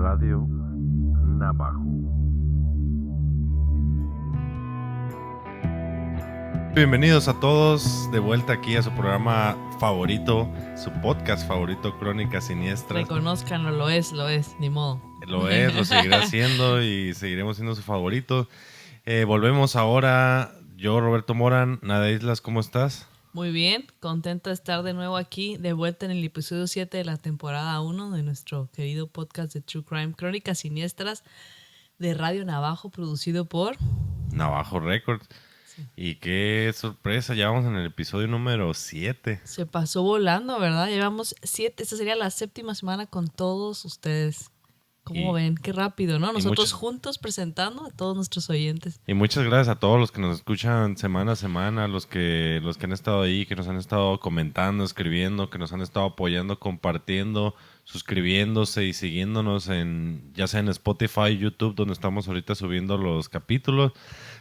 Radio Navajo. Bienvenidos a todos de vuelta aquí a su programa favorito, su podcast favorito, Crónicas Siniestras. Reconózcanlo, lo es, ni modo. Lo seguirá siendo y seguiremos siendo su favorito. Volvemos ahora, yo Roberto Morán, Nada Islas, ¿cómo estás? Muy bien, contenta de estar de nuevo aquí, de vuelta en el episodio 7 de la temporada 1 de nuestro querido podcast de True Crime, Crónicas Siniestras de Radio Navajo, producido por Navajo Records. Sí. Y qué sorpresa, ya vamos en el episodio número 7. Se pasó volando, ¿verdad? Llevamos 7, esta sería la 7ª semana con todos ustedes. ¿Cómo ven? Qué rápido, ¿no? Nosotros juntos presentando a todos nuestros oyentes. Y muchas gracias a todos los que nos escuchan semana a semana, los que han estado ahí, que nos han estado comentando, escribiendo, que nos han estado apoyando, compartiendo, suscribiéndose y siguiéndonos ya sea en Spotify, YouTube, donde estamos ahorita subiendo los capítulos.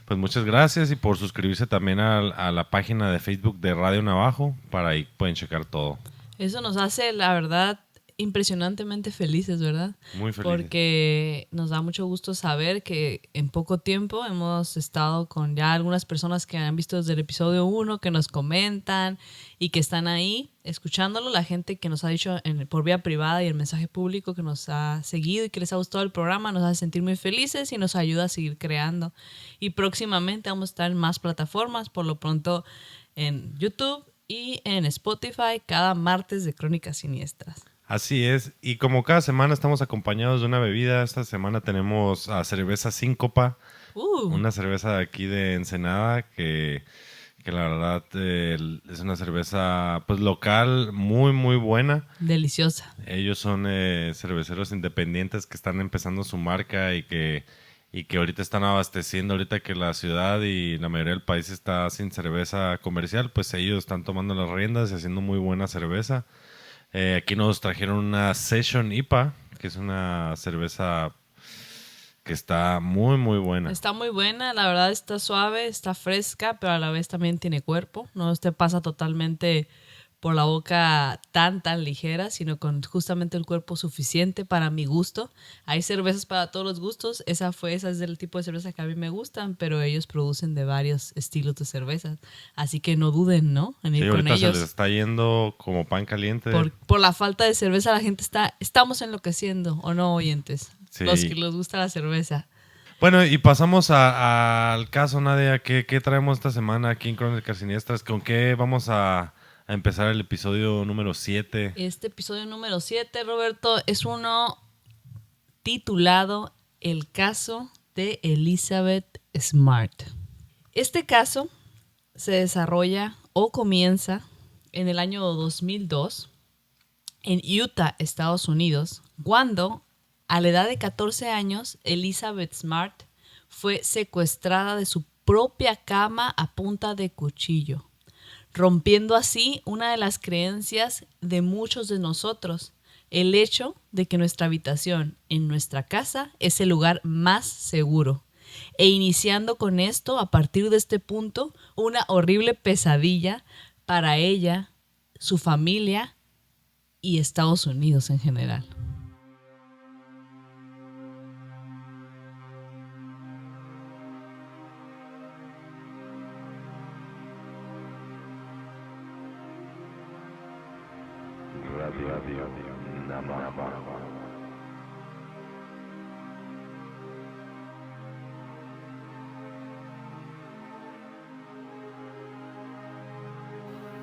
Pues muchas gracias y por suscribirse también a la página de Facebook de Radio Navajo, para ahí pueden checar todo. Eso nos hace, la verdad, impresionantemente felices, ¿verdad? Muy felices. Porque nos da mucho gusto saber que en poco tiempo hemos estado con ya algunas personas que han visto desde el episodio 1, que nos comentan y que están ahí escuchándolo. La gente que nos ha dicho por vía privada y el mensaje público que nos ha seguido y que les ha gustado el programa nos hace sentir muy felices y nos ayuda a seguir creando. Y próximamente vamos a estar en más plataformas, por lo pronto en YouTube y en Spotify cada martes de Crónicas Siniestras. Así es, y como cada semana estamos acompañados de una bebida, esta semana tenemos a cerveza Síncopa, una cerveza de aquí de Ensenada que la verdad es una cerveza pues local muy muy buena. Deliciosa. Ellos son cerveceros independientes que están empezando su marca y que ahorita están abasteciendo, ahorita que la ciudad y la mayoría del país está sin cerveza comercial, pues ellos están tomando las riendas y haciendo muy buena cerveza. Aquí nos trajeron una Session IPA, que es una cerveza que está muy, muy buena. Está muy buena, la verdad está suave, está fresca, pero a la vez también tiene cuerpo. No te pasa totalmente por la boca tan ligera, sino con justamente el cuerpo suficiente para mi gusto. Hay cervezas para todos los gustos. Esa es del tipo de cerveza que a mí me gustan, pero ellos producen de varios estilos de cervezas. Así que no duden, ¿no? En ir con ellos. Se les está yendo como pan caliente. Por la falta de cerveza la gente estamos enloqueciendo, ¿o no, oyentes? Sí. Los que les gusta la cerveza. Bueno, y pasamos al caso, Nadia. ¿Qué traemos esta semana aquí en Crónicas Siniestras? ¿Con qué vamos a empezar el episodio número 7? Este episodio número 7, Roberto, es uno titulado El caso de Elizabeth Smart. Este caso se desarrolla o comienza en el año 2002 en Utah, Estados Unidos, cuando a la edad de 14 años Elizabeth Smart fue secuestrada de su propia cama a punta de cuchillo, rompiendo así una de las creencias de muchos de nosotros, el hecho de que nuestra habitación en nuestra casa es el lugar más seguro, e iniciando con esto, a partir de este punto, una horrible pesadilla para ella, su familia y Estados Unidos en general.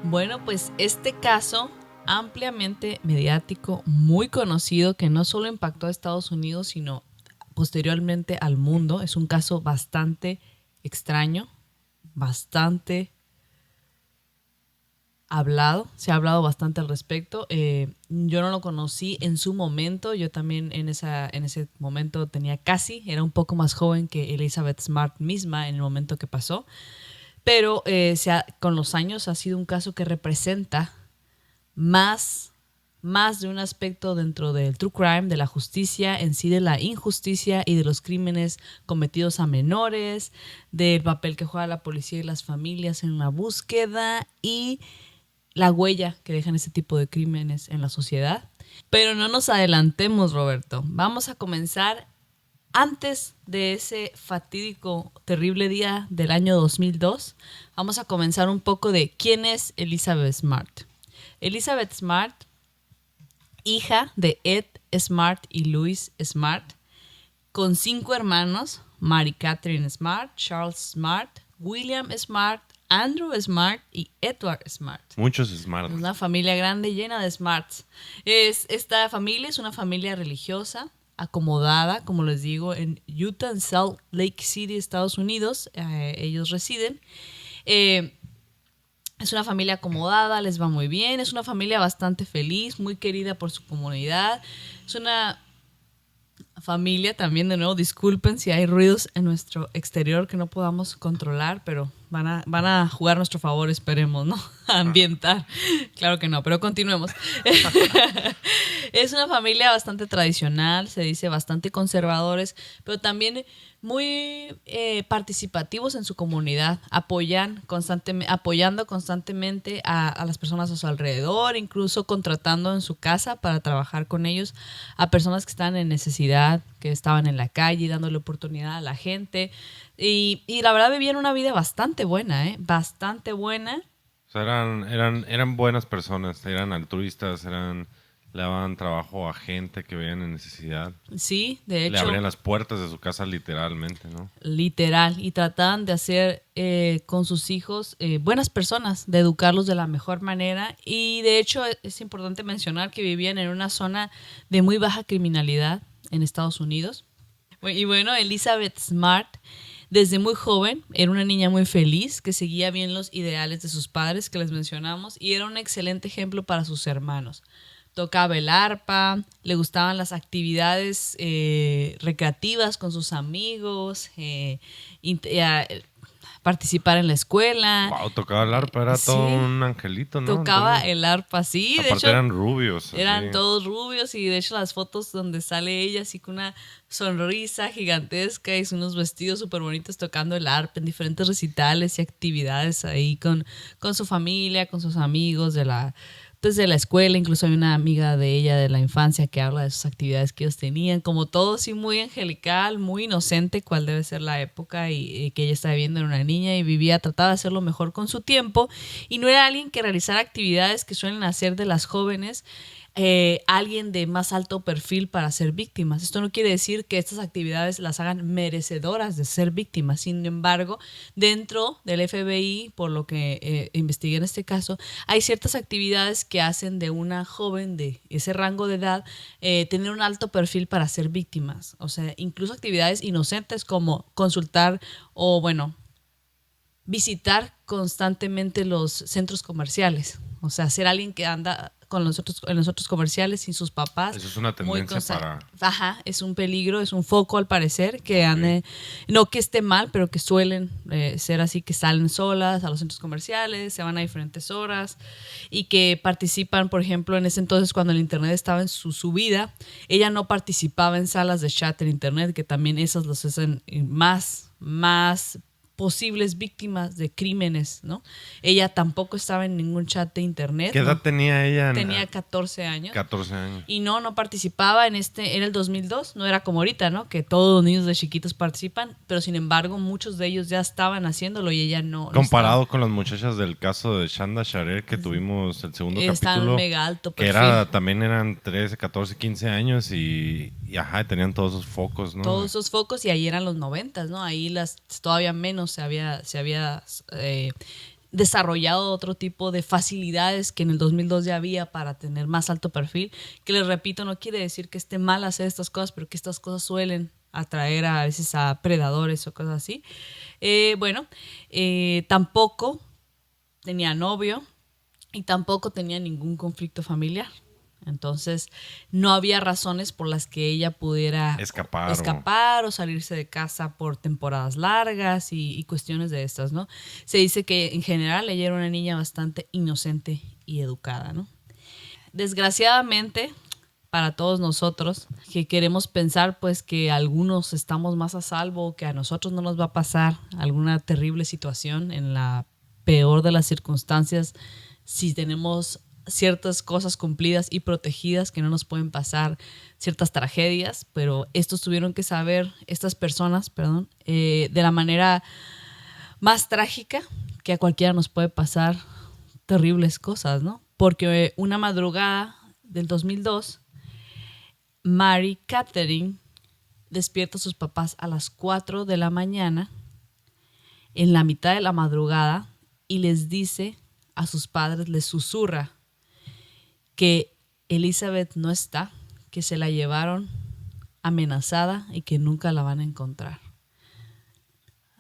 Bueno, pues este caso ampliamente mediático, muy conocido, que no solo impactó a Estados Unidos, sino posteriormente al mundo. Es un caso bastante extraño, bastante hablado, se ha hablado bastante al respecto. Yo no lo conocí en su momento, yo también en ese momento era un poco más joven que Elizabeth Smart misma en el momento que pasó. Pero con los años ha sido un caso que representa más de un aspecto dentro del true crime, de la justicia en sí, de la injusticia y de los crímenes cometidos a menores, del papel que juega la policía y las familias en la búsqueda y la huella que dejan ese tipo de crímenes en la sociedad. Pero no nos adelantemos, Roberto. Vamos a comenzar antes de ese fatídico, terrible día del año 2002. Vamos a comenzar un poco de quién es Elizabeth Smart. Elizabeth Smart, hija de Ed Smart y Louise Smart, con 5 hermanos: Mary Catherine Smart, Charles Smart, William Smart, Andrew Smart y Edward Smart. Muchos Smart. Una familia grande llena de smarts. Esta familia es una familia religiosa, acomodada, como les digo, en Utah, en Salt Lake City, Estados Unidos. Ellos residen. Es una familia acomodada, les va muy bien. Es una familia bastante feliz, muy querida por su comunidad. Es una familia también, de nuevo, disculpen si hay ruidos en nuestro exterior que no podamos controlar, pero van a jugar a nuestro favor, esperemos, ¿no? A ambientar. Claro que no, pero continuemos. Es una familia bastante tradicional, se dice bastante conservadores, pero también muy participativos en su comunidad, apoyando constantemente a las personas a su alrededor, incluso contratando en su casa para trabajar con ellos a personas que están en necesidad, que estaban en la calle, dándole oportunidad a la gente. Y la verdad vivían una vida bastante buena, bastante buena. O sea, eran buenas personas, eran altruistas, le daban trabajo a gente que veían en necesidad. Sí, de hecho. Le abrían las puertas de su casa literalmente, ¿no? Literal. Y trataban de hacer con sus hijos buenas personas, de educarlos de la mejor manera. Y de hecho es importante mencionar que vivían en una zona de muy baja criminalidad en Estados Unidos. Y bueno, Elizabeth Smart, desde muy joven, era una niña muy feliz, que seguía bien los ideales de sus padres que les mencionamos, y era un excelente ejemplo para sus hermanos. Tocaba el arpa, le gustaban las actividades recreativas con sus amigos, participar en la escuela. Wow, tocaba el arpa, era Sí, todo un angelito, ¿no? tocaba Entonces, el arpa, sí. De aparte hecho, eran rubios. eran así. todos rubios, y de hecho las fotos donde sale ella así con una sonrisa gigantesca y unos vestidos súper bonitos tocando el arpa en diferentes recitales y actividades ahí con su familia, con sus amigos de la escuela. Incluso hay una amiga de ella de la infancia que habla de sus actividades que ellos tenían, como todo así muy angelical, muy inocente, cual debe ser la época y que ella estaba viviendo, en una niña y trataba de hacerlo mejor con su tiempo, y no era alguien que realizara actividades que suelen hacer de las jóvenes alguien de más alto perfil para ser víctimas. Esto no quiere decir que estas actividades las hagan merecedoras de ser víctimas. Sin embargo, dentro del FBI, por lo que investigué en este caso, hay ciertas actividades que hacen de una joven de ese rango de edad tener un alto perfil para ser víctimas. O sea, incluso actividades inocentes como consultar o, visitar constantemente los centros comerciales. O sea, ser alguien que anda en los otros comerciales sin sus papás. Eso es una tendencia para... Ajá, es un peligro, es un foco al parecer, que ande, no que esté mal, pero que suelen ser así, que salen solas a los centros comerciales, se van a diferentes horas y que participan, por ejemplo, en ese entonces cuando el internet estaba en su subida, ella no participaba en salas de chat en internet, que también esas los hacen más posibles víctimas de crímenes, ¿no? Ella tampoco estaba en ningún chat de internet. ¿Qué edad tenía ella? Tenía 14 años. 14 años. Y no participaba era el 2002, no era como ahorita, ¿no? Que todos los niños de chiquitos participan, pero sin embargo muchos de ellos ya estaban haciéndolo y ella no. Comparado con las muchachas del caso de Shanda Sharer que tuvimos el segundo capítulo. En mega alto que perfil. también eran 13, 14, 15 años y tenían todos esos focos, ¿no? Todos esos focos, y ahí eran los 90, ¿no? Ahí todavía menos se había desarrollado otro tipo de facilidades que en el 2002 ya había para tener más alto perfil, que les repito, no quiere decir que esté mal hacer estas cosas, pero que estas cosas suelen atraer a veces a predadores o cosas así. Tampoco tenía novio y tampoco tenía ningún conflicto familiar. Entonces, no había razones por las que ella pudiera escapar o salirse de casa por temporadas largas y cuestiones de estas, ¿no? Se dice que en general ella era una niña bastante inocente y educada, ¿no? Desgraciadamente, para todos nosotros que queremos pensar pues que algunos estamos más a salvo, que a nosotros no nos va a pasar alguna terrible situación en la peor de las circunstancias, si tenemos ciertas cosas cumplidas y protegidas, que no nos pueden pasar ciertas tragedias, pero estas personas, de la manera más trágica, que a cualquiera nos puede pasar terribles cosas, ¿no? Porque una madrugada del 2002, Mary Catherine despierta a sus papás a las 4 de la mañana, en la mitad de la madrugada, y les dice a sus padres, les susurra que Elizabeth no está, que se la llevaron amenazada y que nunca la van a encontrar.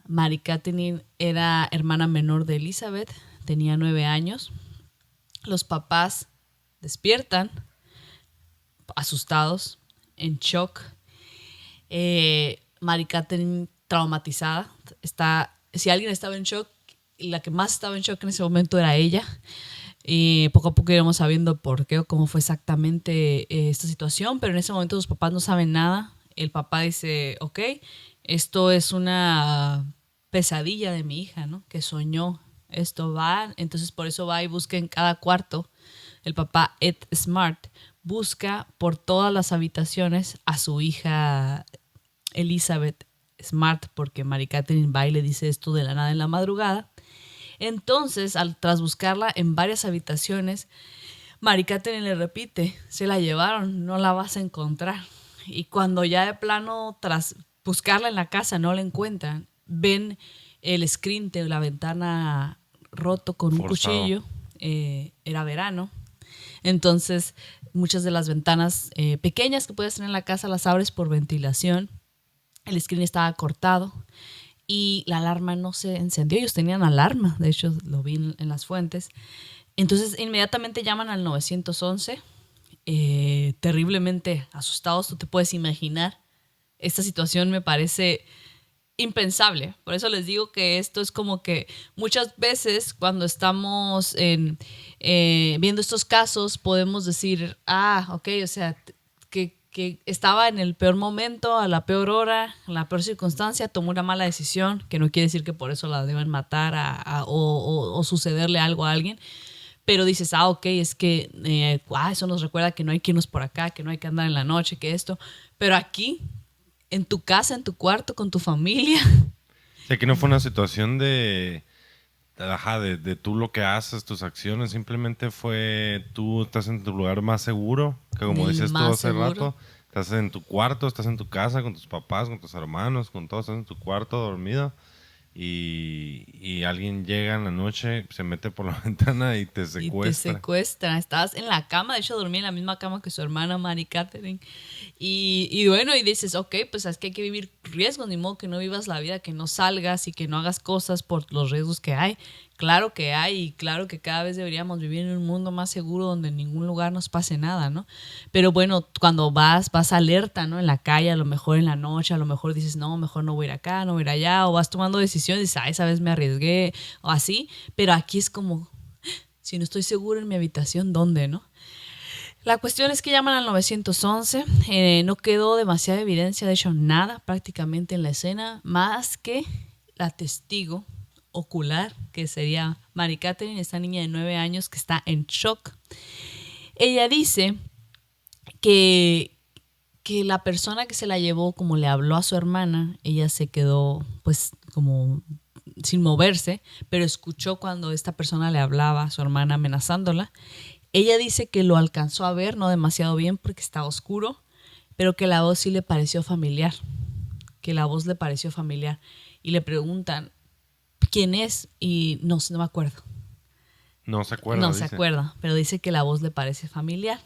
Mary Catherine era hermana menor de Elizabeth, tenía 9 años. Los papás despiertan, asustados, en shock. Mary Catherine traumatizada. Si alguien estaba en shock, la que más estaba en shock en ese momento era ella. Y poco a poco iremos sabiendo por qué o cómo fue exactamente esta situación, pero en ese momento los papás no saben nada. El papá dice, ok, esto es una pesadilla de mi hija, ¿no? Que soñó, esto va, entonces por eso va y busca en cada cuarto. El papá Ed Smart busca por todas las habitaciones a su hija Elizabeth Smart, porque Mary Catherine va y le dice esto de la nada en la madrugada. Entonces, tras buscarla en varias habitaciones, Mary Catherine le repite, se la llevaron, no la vas a encontrar. Y cuando ya de plano, tras buscarla en la casa, no la encuentran, ven el screen de la ventana roto con un cuchillo. Era verano. Entonces, muchas de las ventanas pequeñas que puedes tener en la casa las abres por ventilación. El screen estaba cortado y la alarma no se encendió. Ellos tenían alarma, de hecho lo vi en las fuentes. Entonces inmediatamente llaman al 911, terriblemente asustados. Tú te puedes imaginar, esta situación me parece impensable. Por eso les digo que esto es como que muchas veces cuando estamos viendo estos casos podemos decir, ok, o sea, que estaba en el peor momento, a la peor hora, a la peor circunstancia, tomó una mala decisión, que no quiere decir que por eso la deben matar o sucederle algo a alguien, pero dices, ok, es que eso nos recuerda que no hay que irnos por acá, que no hay que andar en la noche, que esto, pero aquí, en tu casa, en tu cuarto, con tu familia. O sea, que no fue una situación de tú lo que haces, tus acciones, simplemente fue tú estás en tu lugar más seguro, que como dices tú hace rato, estás en tu cuarto, estás en tu casa con tus papás, con tus hermanos, con todos, estás en tu cuarto dormido y alguien llega en la noche, se mete por la ventana y te secuestra. Y te secuestra. Estabas en la cama, de hecho dormí en la misma cama que su hermana Mary Catherine. Y bueno, y dices, ok, pues es que hay que vivir riesgos, ni modo que no vivas la vida, que no salgas y que no hagas cosas por los riesgos que hay. Claro que hay, y claro que cada vez deberíamos vivir en un mundo más seguro donde en ningún lugar nos pase nada, ¿no? Pero bueno, cuando vas alerta, ¿no? En la calle, a lo mejor en la noche, a lo mejor dices, no, mejor no voy a ir acá, no voy a ir allá, o vas tomando decisiones y dices, esa vez me arriesgué, o así, pero aquí es como, si no estoy seguro en mi habitación, ¿dónde, no? La cuestión es que llaman al 911, no quedó demasiada evidencia, de hecho nada prácticamente en la escena, más que la testigo ocular, que sería Mary Catherine, esta niña de 9 años que está en shock. Ella dice que la persona que se la llevó, como le habló a su hermana, ella se quedó pues como sin moverse, pero escuchó cuando esta persona le hablaba a su hermana amenazándola. Ella dice que lo alcanzó a ver, no demasiado bien porque estaba oscuro, pero que la voz sí le pareció familiar, y le preguntan quién es y no me acuerdo. No se acuerda. No se acuerda, pero dice que la voz le parece familiar.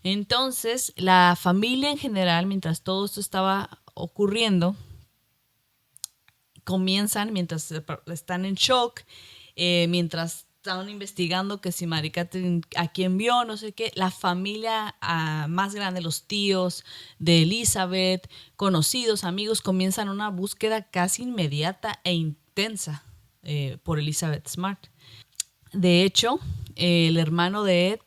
Entonces, la familia en general, mientras todo esto estaba ocurriendo, mientras están en shock, mientras estaban investigando que si Mary Catherine a quién vio, no sé qué, la familia más grande, los tíos de Elizabeth, conocidos, amigos, comienzan una búsqueda casi inmediata e intensa por Elizabeth Smart. De hecho, el hermano de Ed,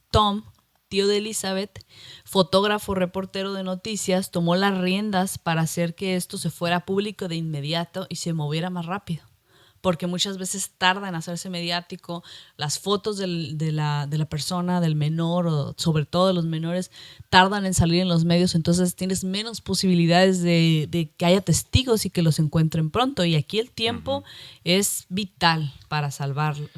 Tom, tío de Elizabeth, fotógrafo, reportero de noticias, tomó las riendas para hacer que esto se fuera público de inmediato y se moviera más rápido, porque muchas veces tarda en hacerse mediático. Las fotos de la persona, del menor, o sobre todo de los menores, tardan en salir en los medios, entonces tienes menos posibilidades de que haya testigos y que los encuentren pronto. Y aquí el tiempo es vital para salvar la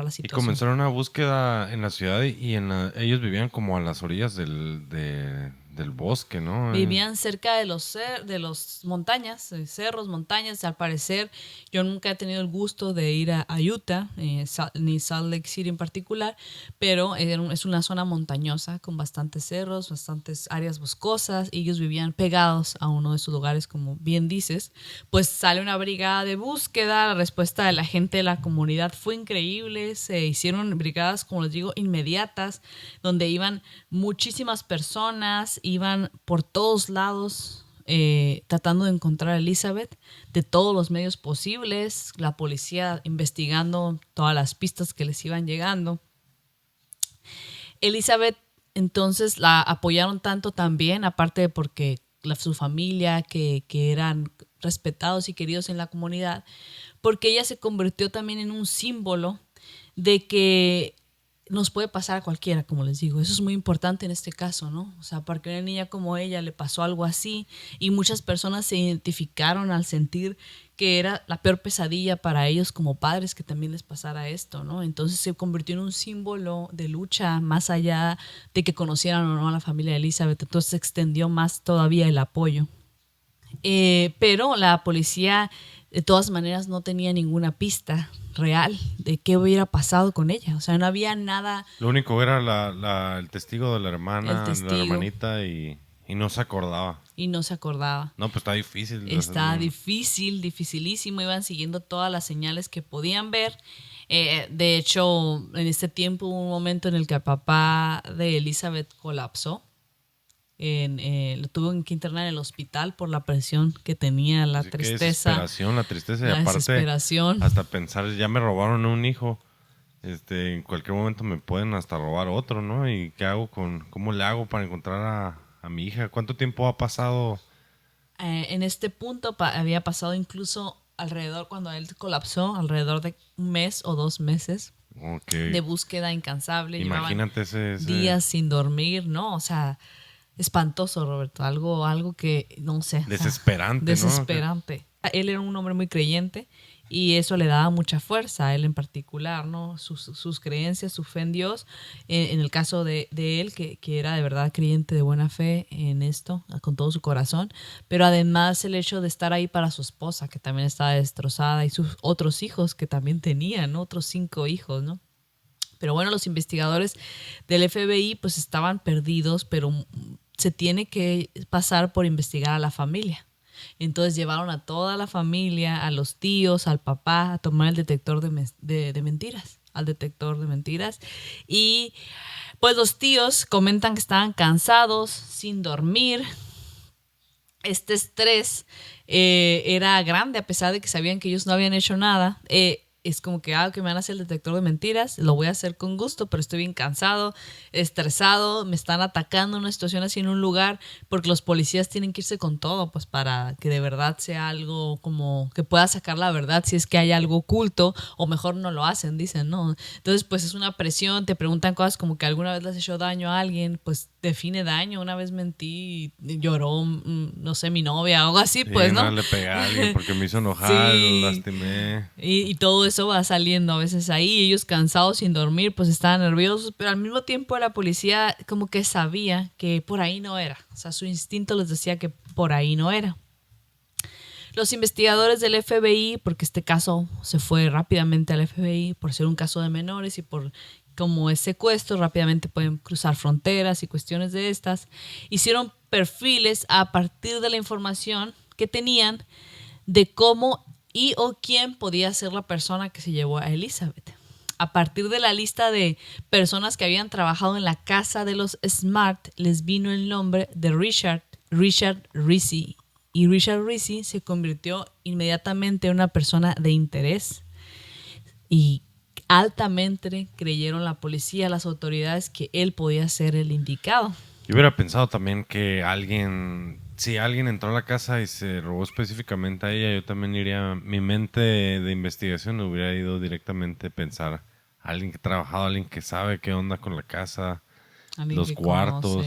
Y situación. comenzaron una búsqueda en la ciudad y ellos vivían como a las orillas del bosque, ¿no? Vivían cerca de los montañas, cerros, montañas. Al parecer, yo nunca he tenido el gusto de ir a Utah, ni Salt Lake City en particular, pero es una zona montañosa con bastantes cerros, bastantes áreas boscosas, y ellos vivían pegados a uno de esos lugares, como bien dices. Pues sale una brigada de búsqueda, la respuesta de la gente de la comunidad fue increíble, se hicieron brigadas, como les digo, inmediatas, donde iban muchísimas personas, iban por todos lados tratando de encontrar a Elizabeth de todos los medios posibles, la policía investigando todas las pistas que les iban llegando. Elizabeth, entonces, la apoyaron tanto también, aparte de porque su familia, que eran respetados y queridos en la comunidad, porque ella se convirtió también en un símbolo de que nos puede pasar a cualquiera, como les digo. Eso es muy importante en este caso, ¿no? O sea, porque a una niña como ella le pasó algo así, y muchas personas se identificaron al sentir que era la peor pesadilla para ellos como padres que también les pasara esto, ¿no? Entonces se convirtió en un símbolo de lucha, más allá de que conocieran o no a la familia de Elizabeth. Entonces se extendió más todavía el apoyo. Pero la policía de todas maneras no tenía ninguna pista real de qué hubiera pasado con ella. O sea, no había nada. Lo único era el testigo de la hermana, testigo. la hermanita, y no se acordaba. Y no se acordaba. No, pues está difícil. Está dificilísimo. Iban siguiendo todas las señales que podían ver. De hecho, en este tiempo hubo un momento en el que el papá de Elizabeth colapsó. Lo tuvo que internar en el hospital por la presión que tenía, la tristeza. La tristeza. Y la aparte, desesperación. hasta pensar, ya me robaron un hijo. En cualquier momento me pueden hasta robar otro, ¿no? ¿Y qué hago cómo le hago para encontrar a mi hija? ¿Cuánto tiempo ha pasado? En este punto había pasado incluso alrededor, cuando él colapsó, alrededor de 1 mes o 2 meses de búsqueda incansable. Imagínate ese días sin dormir, ¿no? O sea, espantoso, Roberto. Algo que, no sé. Desesperante, desesperante. ¿No? Él era un hombre muy creyente y eso le daba mucha fuerza a él en particular, ¿no? Sus creencias, su fe en Dios. En el caso de él, que era de verdad creyente de buena fe en esto, con todo su corazón. Pero además el hecho de estar ahí para su esposa, que también estaba destrozada, y sus otros hijos que también tenían, ¿no? Otros 5 hijos, ¿no? Pero bueno, los investigadores del FBI pues estaban perdidos, pero se tiene que pasar por investigar a la familia. Entonces llevaron a toda la familia, a los tíos, al papá, a tomar el detector de mentiras, al detector de mentiras. Y pues los tíos comentan que estaban cansados, sin dormir. Este estrés era grande, a pesar de que sabían que ellos no habían hecho nada. Es como que me van a hacer el detector de mentiras, lo voy a hacer con gusto, pero estoy bien cansado, estresado, me están atacando en una situación así en un lugar, porque los policías tienen que irse con todo, pues para que de verdad sea algo como que pueda sacar la verdad si es que hay algo oculto, o mejor no lo hacen, dicen, ¿no? Entonces pues es una presión, te preguntan cosas como que alguna vez le has hecho daño a alguien, pues define daño, una vez mentí, lloró, no sé, mi novia o algo así, pues, sí, ¿no? Le pegué a alguien porque me hizo enojar, sí. Lo lastimé. Y todo eso va saliendo a veces ahí, ellos cansados, sin dormir, pues estaban nerviosos, pero al mismo tiempo la policía como que sabía que por ahí no era, o sea, su instinto les decía que por ahí no era. Los investigadores del FBI, porque este caso se fue rápidamente al FBI por ser un caso de menores y por como es secuestro, rápidamente pueden cruzar fronteras y cuestiones de estas, hicieron perfiles a partir de la información que tenían de cómo y o quién podía ser la persona que se llevó a Elizabeth. A partir de la lista de personas que habían trabajado en la casa de los Smart, les vino el nombre de Richard Ricci. Y Richard Ricci se convirtió inmediatamente en una persona de interés. Y altamente creyeron la policía, las autoridades, que él podía ser el indicado. Yo hubiera pensado también que alguien si alguien entró a la casa y se robó específicamente a ella, yo también iría, mi mente de investigación hubiera ido directamente a pensar, alguien que ha trabajado, alguien que sabe qué onda con la casa, Alguien los cuartos.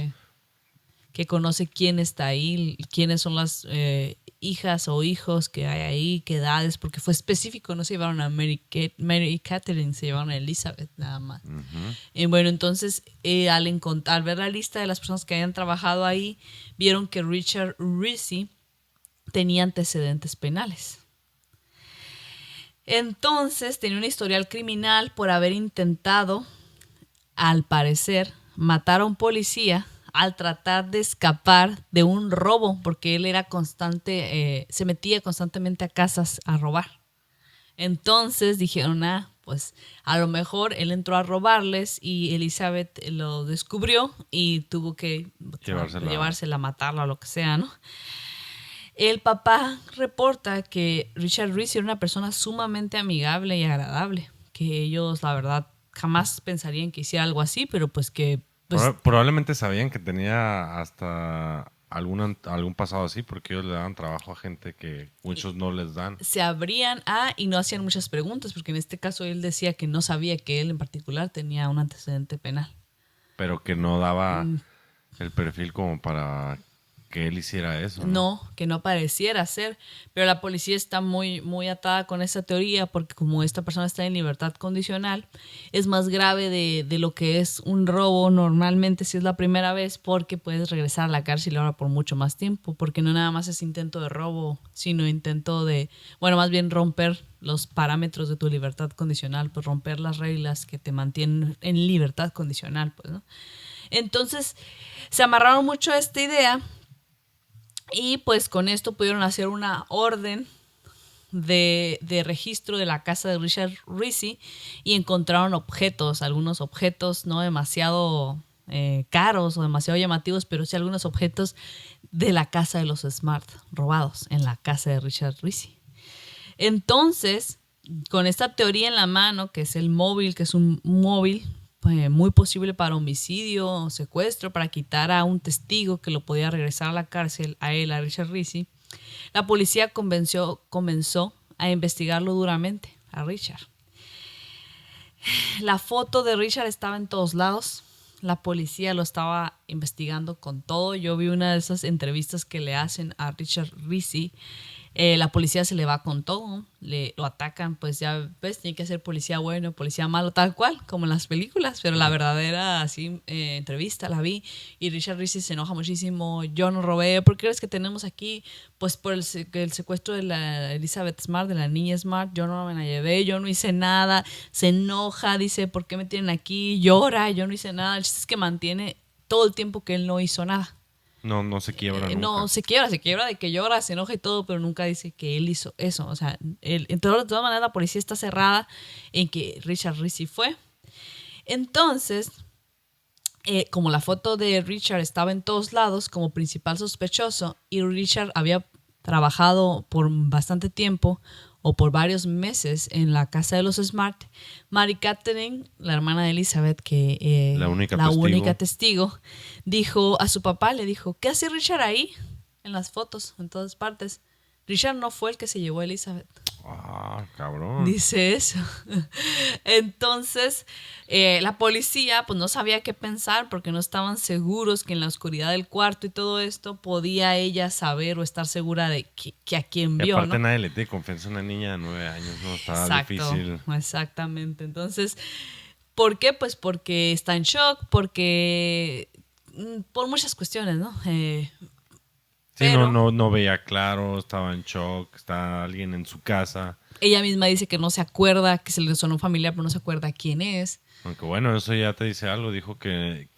que conoce quién está ahí, quiénes son las hijas o hijos que hay ahí, qué edades, porque fue específico, no se llevaron a Mary Catherine, se llevaron a Elizabeth nada más. Y bueno, entonces al ver la lista de las personas que habían trabajado ahí, vieron que Richard Rissi tenía antecedentes penales. Entonces tenía un historial criminal por haber intentado, al parecer, matar a un policía al tratar de escapar de un robo, porque él era se metía constantemente a casas a robar. Entonces dijeron, pues a lo mejor él entró a robarles y Elizabeth lo descubrió y tuvo que llevársela, matarla o lo que sea, ¿no? El papá reporta que Richard Rissi era una persona sumamente amigable y agradable, que ellos, la verdad, jamás pensarían que hiciera algo así, pero pues que... Pues, probablemente sabían que tenía hasta algún pasado así, porque ellos le daban trabajo a gente que muchos no les dan. Se abrían y no hacían muchas preguntas, porque en este caso él decía que no sabía que él en particular tenía un antecedente penal. Pero que no daba el perfil como para que él hiciera eso, ¿no? No, que no pareciera ser, pero la policía está muy, muy atada con esa teoría porque como esta persona está en libertad condicional, es más grave de lo que es un robo normalmente si es la primera vez, porque puedes regresar a la cárcel ahora por mucho más tiempo, porque no nada más es intento de robo, sino intento más bien romper los parámetros de tu libertad condicional, pues romper las reglas que te mantienen en libertad condicional, pues, ¿no? Entonces, se amarraron mucho a esta idea. Y pues con esto pudieron hacer una orden de registro de la casa de Richard Rissi y encontraron algunos objetos no demasiado caros o demasiado llamativos, pero sí algunos objetos de la casa de los Smart robados en la casa de Richard Rissi. Entonces, con esta teoría en la mano, que es el móvil, que es un móvil muy posible para homicidio o secuestro, para quitar a un testigo que lo podía regresar a la cárcel, a Richard Rissi, la policía comenzó a investigarlo duramente, a Richard. La foto de Richard estaba en todos lados, la policía lo estaba investigando con todo. Yo vi una de esas entrevistas que le hacen a Richard Rissi. La policía se le va con todo, lo atacan, pues ya ves, tiene que ser policía bueno, policía malo, tal cual, como en las películas, pero la verdadera así entrevista la vi y Richard Rissi se enoja muchísimo. Yo no robé, ¿por qué crees que tenemos aquí? Pues por el secuestro de la Elizabeth Smart, de la niña Smart, yo no me la llevé, yo no hice nada, se enoja, dice, ¿por qué me tienen aquí? Llora, yo no hice nada. El chiste es que mantiene todo el tiempo que él no hizo nada. No se quiebra nunca. No, se quiebra de que llora, se enoja y todo, pero nunca dice que él hizo eso. O sea, de todas maneras la policía está cerrada en que Richard Rissi fue. Entonces, como la foto de Richard estaba en todos lados como principal sospechoso y Richard había trabajado por bastante tiempo o por varios meses en la casa de los Smart, Mary Catherine, la hermana de Elizabeth, que la única testigo, dijo a su papá, le dijo, ¿qué hace Richard ahí? En las fotos, en todas partes. Richard no fue el que se llevó a Elizabeth. Ah, cabrón. Dice eso. Entonces, la policía pues no sabía qué pensar porque no estaban seguros que en la oscuridad del cuarto y todo esto podía ella saber o estar segura de que a quién vio, y aparte, ¿no? nadie le tiene confianza a una niña de 9 años, ¿no? Estaba difícil. Exactamente. Entonces, ¿por qué? Pues porque está en shock, porque por muchas cuestiones, ¿no? Sí, pero no veía claro, estaba en shock, está alguien en su casa. Ella misma dice que no se acuerda, que se le sonó familiar, pero no se acuerda quién es. Aunque bueno, eso ya te dice algo. Dijo que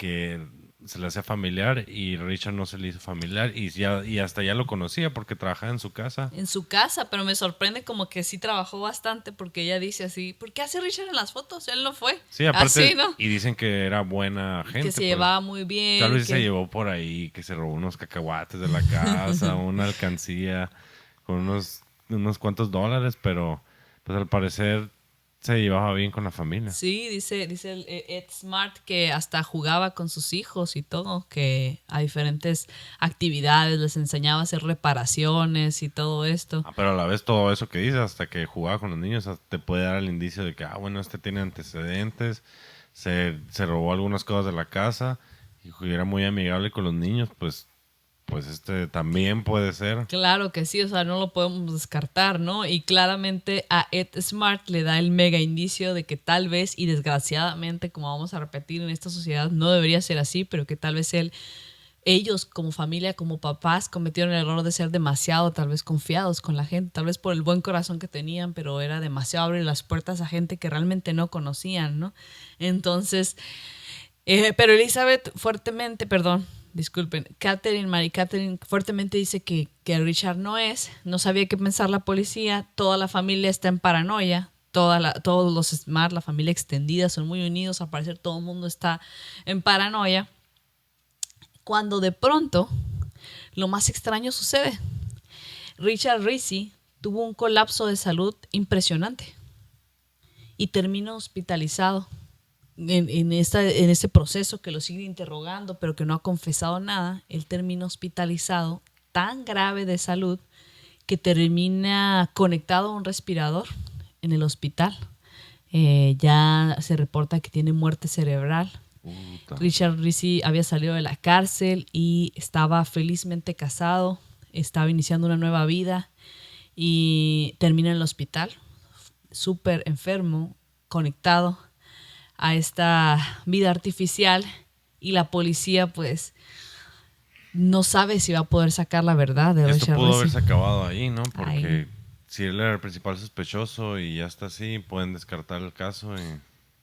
se le hacía familiar y Richard no se le hizo familiar y hasta ya lo conocía porque trabajaba en su casa. En su casa, pero me sorprende como que sí trabajó bastante porque ella dice así, ¿por qué hace Richard en las fotos? Él no fue. Sí, aparte, así, ¿no? Y dicen que era buena gente. Que se llevaba muy bien. Tal vez se llevó por ahí, que se robó unos cacahuates de la casa, una alcancía con unos cuantos dólares, pero pues al parecer se llevaba bien con la familia. Sí, dice el Ed Smart que hasta jugaba con sus hijos y todo, que a diferentes actividades les enseñaba a hacer reparaciones y todo esto. Pero a la vez todo eso que dices, hasta que jugaba con los niños, hasta te puede dar el indicio de que, bueno, este tiene antecedentes, se robó algunas cosas de la casa y era muy amigable con los niños, pues este también puede ser. Claro que sí, o sea, no lo podemos descartar, ¿no? Y claramente a Ed Smart le da el mega indicio de que tal vez, y desgraciadamente, como vamos a repetir en esta sociedad, no debería ser así, pero que tal vez ellos como familia, como papás, cometieron el error de ser demasiado tal vez confiados con la gente, tal vez por el buen corazón que tenían, pero era demasiado abrir las puertas a gente que realmente no conocían, ¿no? Entonces, pero Elizabeth fuertemente, disculpen, Mary Catherine fuertemente dice que Richard no sabía qué pensar la policía, toda la familia está en paranoia, todos los Smart, la familia extendida, son muy unidos, al parecer todo el mundo está en paranoia. Cuando de pronto, lo más extraño sucede. Richard Rizzi tuvo un colapso de salud impresionante y terminó hospitalizado en este proceso que lo sigue interrogando, pero que no ha confesado nada. Él termina hospitalizado, tan grave de salud, que termina conectado a un respirador en el hospital. Ya se reporta que tiene muerte cerebral. Richard Rizzi había salido de la cárcel y estaba felizmente casado, estaba iniciando una nueva vida y termina en el hospital, súper enfermo, conectado a esta vida artificial, y la policía pues no sabe si va a poder sacar la verdad de Esto Richard pudo Rizzi. haberse acabado ahí, ¿no? Porque Ahí. si él era el principal sospechoso y ya está así, pueden descartar el caso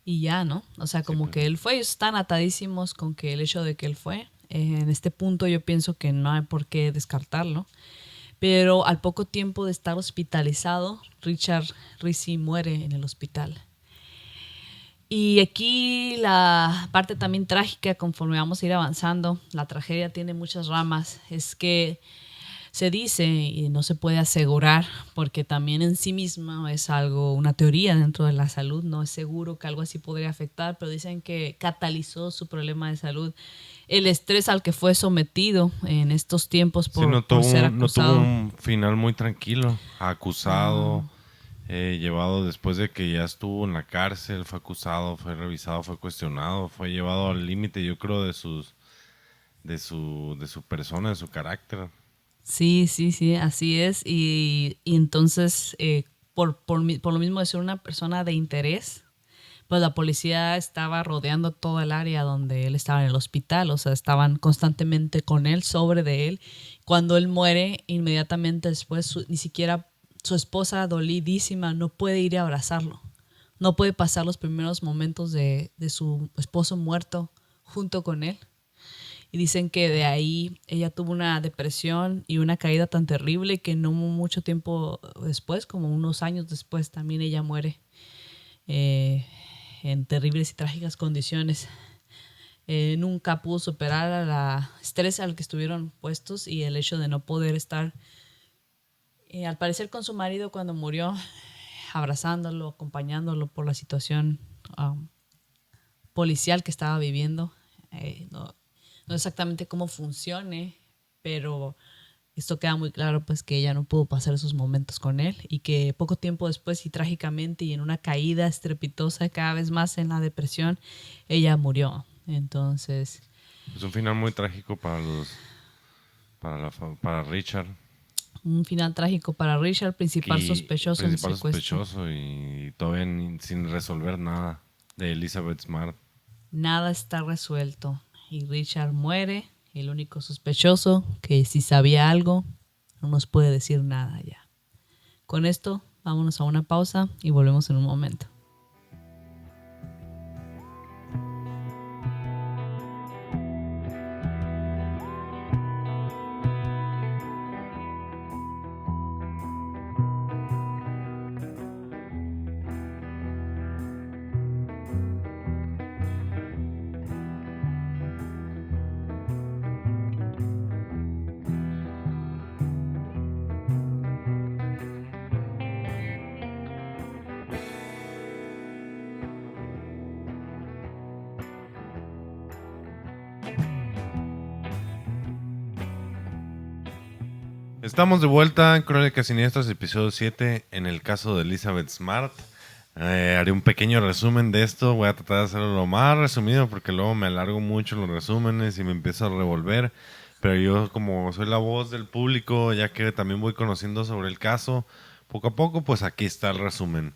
Y ya, ¿no? O sea, como pues. que él fue, ellos están atadísimos con que el hecho de que él fue. En este punto yo pienso que no hay por qué descartarlo. Pero al poco tiempo de estar hospitalizado, Richard Rizzi muere en el hospital. Y aquí la parte también trágica, conforme vamos a ir avanzando, la tragedia tiene muchas ramas, es que se dice, y no se puede asegurar, porque también en sí misma es algo, una teoría dentro de la salud, no es seguro que algo así podría afectar, pero dicen que catalizó su problema de salud el estrés al que fue sometido en estos tiempos por ser No tuvo acusado. un final muy tranquilo, acusado, llevado después de que ya estuvo en la cárcel, fue acusado, fue revisado, fue cuestionado, fue llevado al límite, yo creo, de su persona, de su carácter. Sí, así es. Y entonces, por lo mismo de ser una persona de interés, pues la policía estaba rodeando todo el área donde él estaba en el hospital, o sea, estaban constantemente con él, sobre de él. Cuando él muere, inmediatamente después, ni siquiera su esposa, dolidísima, no puede ir a abrazarlo. No puede pasar los primeros momentos de su esposo muerto junto con él. Y dicen que de ahí ella tuvo una depresión y una caída tan terrible que no mucho tiempo después, como unos años después, también ella muere en terribles y trágicas condiciones. Nunca pudo superar el estrés al que estuvieron puestos y el hecho de no poder estar, al parecer, con su marido cuando murió, abrazándolo, acompañándolo por la situación policial que estaba viviendo. No exactamente cómo funcione, pero esto queda muy claro, pues, que ella no pudo pasar esos momentos con él y que poco tiempo después, y trágicamente y en una caída estrepitosa cada vez más en la depresión, ella murió. Entonces, Es un final muy trágico para Richard. un final trágico para Richard, principal sospechoso en secuestro. Sospechoso y todavía sin resolver nada de Elizabeth Smart. Nada está resuelto y Richard muere. El único sospechoso, que si sabía algo, no nos puede decir nada ya. Con esto, vámonos a una pausa y volvemos en un momento. Estamos de vuelta en Crónicas Siniestras, episodio 7, en el caso de Elizabeth Smart. Haré un pequeño resumen de esto. Voy a tratar de hacerlo lo más resumido porque luego me alargo mucho los resúmenes y me empiezo a revolver. Pero yo, como soy la voz del público, ya que también voy conociendo sobre el caso, poco a poco, pues aquí está el resumen.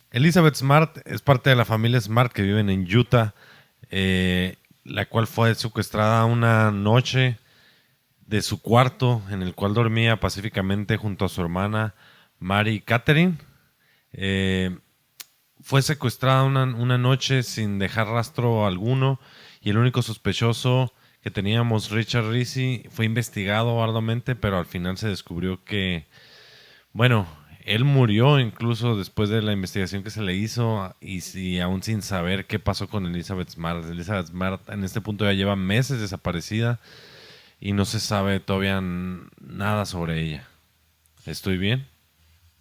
Elizabeth Smart es parte de la familia Smart que viven en Utah, la cual fue secuestrada una noche de su cuarto, en el cual dormía pacíficamente junto a su hermana Mary Catherine. Fue secuestrada una noche sin dejar rastro alguno, y el único sospechoso que teníamos, Richard Rizzi, fue investigado arduamente, pero al final se descubrió que, bueno, él murió incluso después de la investigación que se le hizo, y aún sin saber qué pasó con Elizabeth Smart. Elizabeth Smart en este punto ya lleva meses desaparecida y no se sabe todavía nada sobre ella. ¿Estoy bien?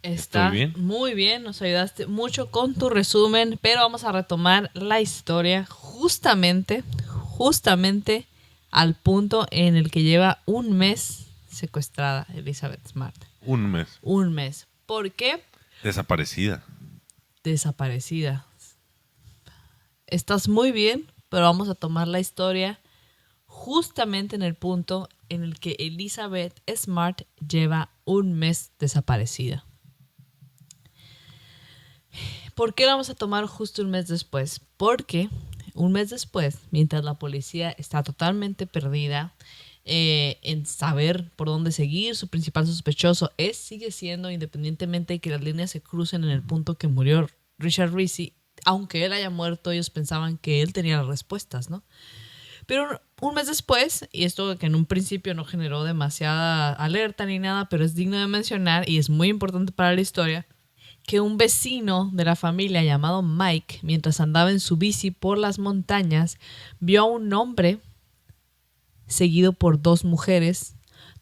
Está ¿Estoy bien? muy bien, nos ayudaste mucho con tu resumen, pero vamos a retomar la historia justamente al punto en el que lleva un mes secuestrada Elizabeth Smart. Un mes. Un mes. ¿Por qué? Desaparecida. Desaparecida. Estás muy bien, pero vamos a tomar la historia justamente en el punto en el que Elizabeth Smart lleva un mes desaparecida. ¿Por qué la vamos a tomar justo un mes después? Porque un mes después, mientras la policía está totalmente perdida en saber por dónde seguir, su principal sospechoso sigue siendo, independientemente de que las líneas se crucen en el punto que murió Richard Rizzi, aunque él haya muerto, ellos pensaban que él tenía las respuestas, ¿no? Pero un mes después, y esto que en un principio no generó demasiada alerta ni nada, pero es digno de mencionar y es muy importante para la historia, que un vecino de la familia llamado Mike, mientras andaba en su bici por las montañas, vio a un hombre seguido por dos mujeres,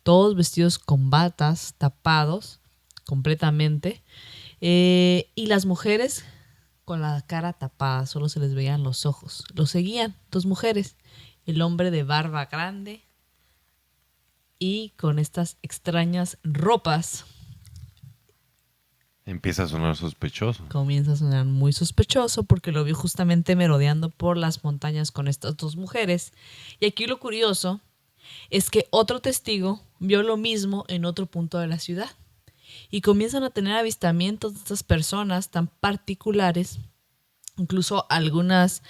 todos vestidos con batas, tapados completamente, y las mujeres con la cara tapada, solo se les veían los ojos. Lo seguían dos mujeres, el hombre de barba grande y con estas extrañas ropas. Empieza a sonar sospechoso. Comienza a sonar muy sospechoso porque lo vio justamente merodeando por las montañas con estas dos mujeres. Y aquí lo curioso es que otro testigo vio lo mismo en otro punto de la ciudad. Y comienzan a tener avistamientos de estas personas tan particulares. Incluso algunas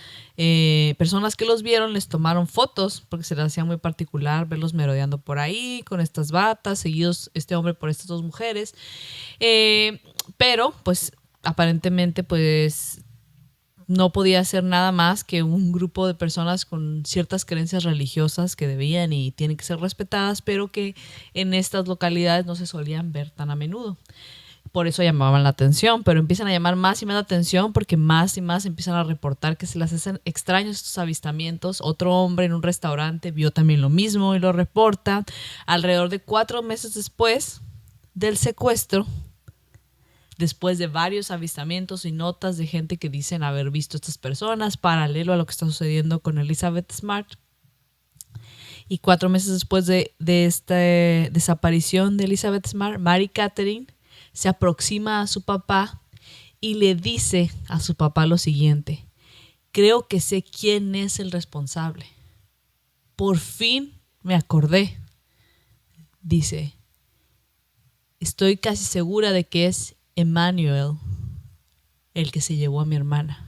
personas que los vieron les tomaron fotos porque se les hacía muy particular verlos merodeando por ahí con estas batas, seguidos este hombre por estas dos mujeres. Pero pues aparentemente pues no podía ser nada más que un grupo de personas con ciertas creencias religiosas que debían y tienen que ser respetadas, pero que en estas localidades no se solían ver tan a menudo. Por eso llamaban la atención, pero empiezan a llamar más y más la atención porque más y más empiezan a reportar que se les hacen extraños estos avistamientos. Otro hombre en un restaurante vio también lo mismo y lo reporta. Alrededor de 4 meses después del secuestro, después de varios avistamientos y notas de gente que dicen haber visto a estas personas, paralelo a lo que está sucediendo con Elizabeth Smart, y 4 meses después de esta desaparición de Elizabeth Smart, Mary Catherine se aproxima a su papá y le dice a su papá lo siguiente: creo que sé quién es el responsable. Por fin me acordé. Dice, estoy casi segura de que es Emmanuel el que se llevó a mi hermana.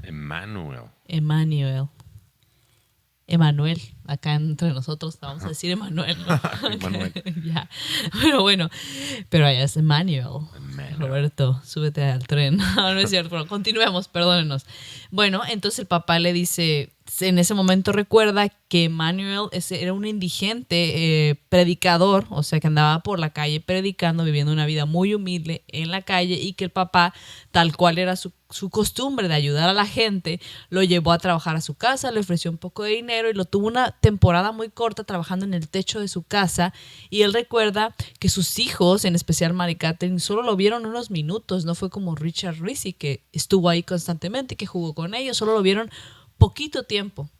Emanuel, acá entre nosotros vamos a decir Emanuel, ¿no? Emanuel. Ya. Bueno, pero allá es Emmanuel. Roberto, súbete al tren. No es cierto, pero continuemos, perdónenos. Bueno, entonces el papá le dice, en ese momento recuerda que Emmanuel era un indigente predicador, o sea que andaba por la calle predicando, viviendo una vida muy humilde en la calle, y que el papá, tal cual era su costumbre de ayudar a la gente, lo llevó a trabajar a su casa, le ofreció un poco de dinero y lo tuvo una temporada muy corta trabajando en el techo de su casa. Y él recuerda que sus hijos, en especial Mary Catherine, solo lo vieron unos minutos. No fue como Richard Rizzi, que estuvo ahí constantemente, que jugó con ellos, solo lo vieron poquito tiempo.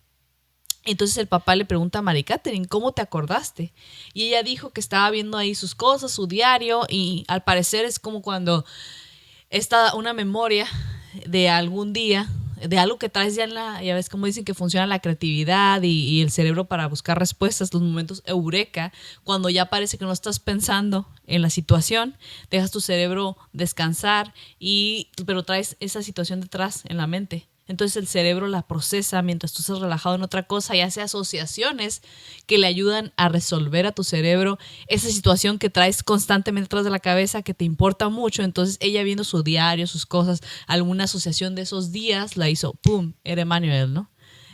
Entonces el papá le pregunta a Mary Catherine, ¿cómo te acordaste? Y ella dijo que estaba viendo ahí sus cosas, su diario, y al parecer es como cuando está una memoria de algún día, de algo que traes ya ya ves cómo dicen que funciona la creatividad y el cerebro para buscar respuestas, los momentos eureka, cuando ya parece que no estás pensando en la situación, dejas tu cerebro descansar, pero traes esa situación detrás en la mente. Entonces el cerebro la procesa mientras tú estás relajado en otra cosa y hace asociaciones que le ayudan a resolver a tu cerebro esa situación que traes constantemente detrás de la cabeza que te importa mucho. Entonces ella viendo su diario, sus cosas, alguna asociación de esos días la hizo, ¡pum!, era Emmanuel, ¿no?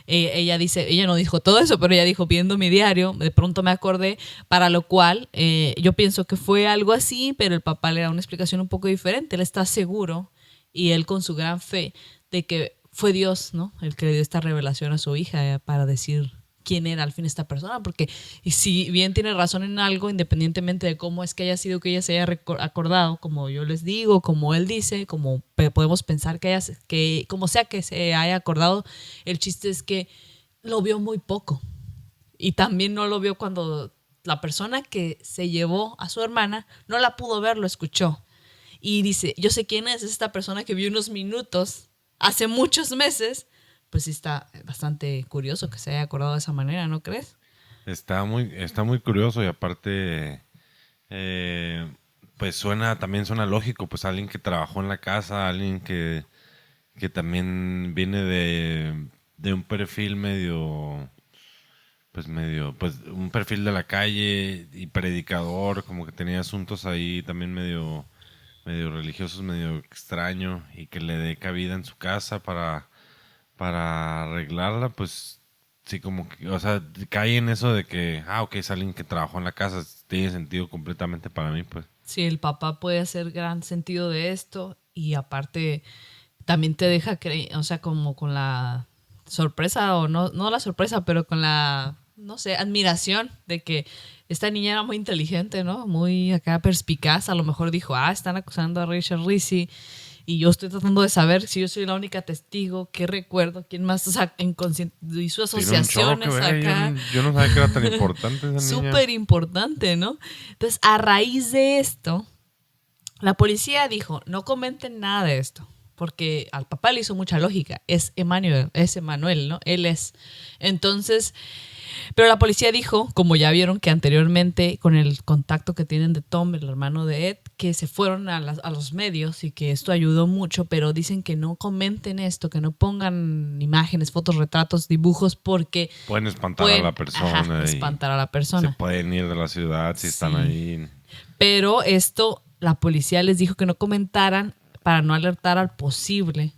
Ella dice, ella no dijo todo eso, pero ella dijo, viendo mi diario, de pronto me acordé, para lo cual yo pienso que fue algo así, pero el papá le da una explicación un poco diferente. Él está seguro y él con su gran fe de que fue Dios, ¿no?, el que le dio esta revelación a su hija para decir quién era al fin esta persona, porque si bien tiene razón en algo, independientemente de cómo es que haya sido que ella se haya acordado, como yo les digo, como él dice, como podemos pensar que como sea que se haya acordado, el chiste es que lo vio muy poco y también no lo vio cuando la persona que se llevó a su hermana no la pudo ver, lo escuchó y dice, yo sé quién es esta persona que vio unos minutos hace muchos meses. Pues sí está bastante curioso que se haya acordado de esa manera, ¿no crees? Está muy curioso y aparte, pues también suena lógico, pues alguien que trabajó en la casa, alguien que también viene de un perfil pues un perfil de la calle y predicador, como que tenía asuntos ahí también medio religiosos, medio extraño, y que le dé cabida en su casa para arreglarla, pues sí, como que, o sea, cae en eso de que, ok, es alguien que trabajó en la casa, tiene sentido completamente para mí, pues. Sí, el papá puede hacer gran sentido de esto y aparte también te deja creer, o sea, como con la sorpresa, o no la sorpresa, pero con la, no sé, admiración de que esta niña era muy inteligente, ¿no? Muy acá perspicaz, a lo mejor dijo, están acusando a Richard Rizzi y yo estoy tratando de saber si yo soy la única testigo, qué recuerdo, quién más, o sea, hizo asociaciones acá. Yo no sabía que era tan importante esa niña. Súper importante, ¿no? Entonces, a raíz de esto, la policía dijo, no comenten nada de esto, porque al papá le hizo mucha lógica, es Emmanuel, ¿no? Él es. Entonces, pero la policía dijo, como ya vieron que anteriormente con el contacto que tienen de Tom, el hermano de Ed, que se fueron a los medios y que esto ayudó mucho, pero dicen que no comenten esto, que no pongan imágenes, fotos, retratos, dibujos, porque pueden espantar a la persona. Ajá, espantar a la persona. Se pueden ir de la ciudad si están ahí. Pero esto, la policía les dijo que no comentaran para no alertar al posible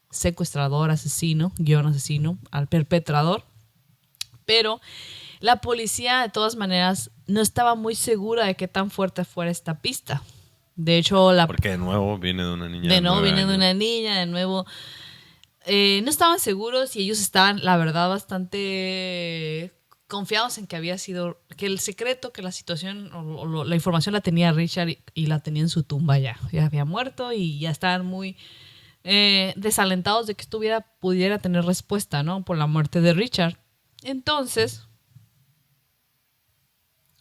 secuestrador, asesino, al perpetrador. Pero la policía, de todas maneras, no estaba muy segura de qué tan fuerte fuera esta pista. De hecho, porque de nuevo viene de una niña. De nuevo. No estaban seguros y ellos estaban, la verdad, bastante confiados en que había sido, que el secreto, que la situación o la información la tenía Richard y la tenía en su tumba ya había muerto y ya estaban muy desalentados de que esto pudiera tener respuesta, ¿no?, por la muerte de Richard. Entonces,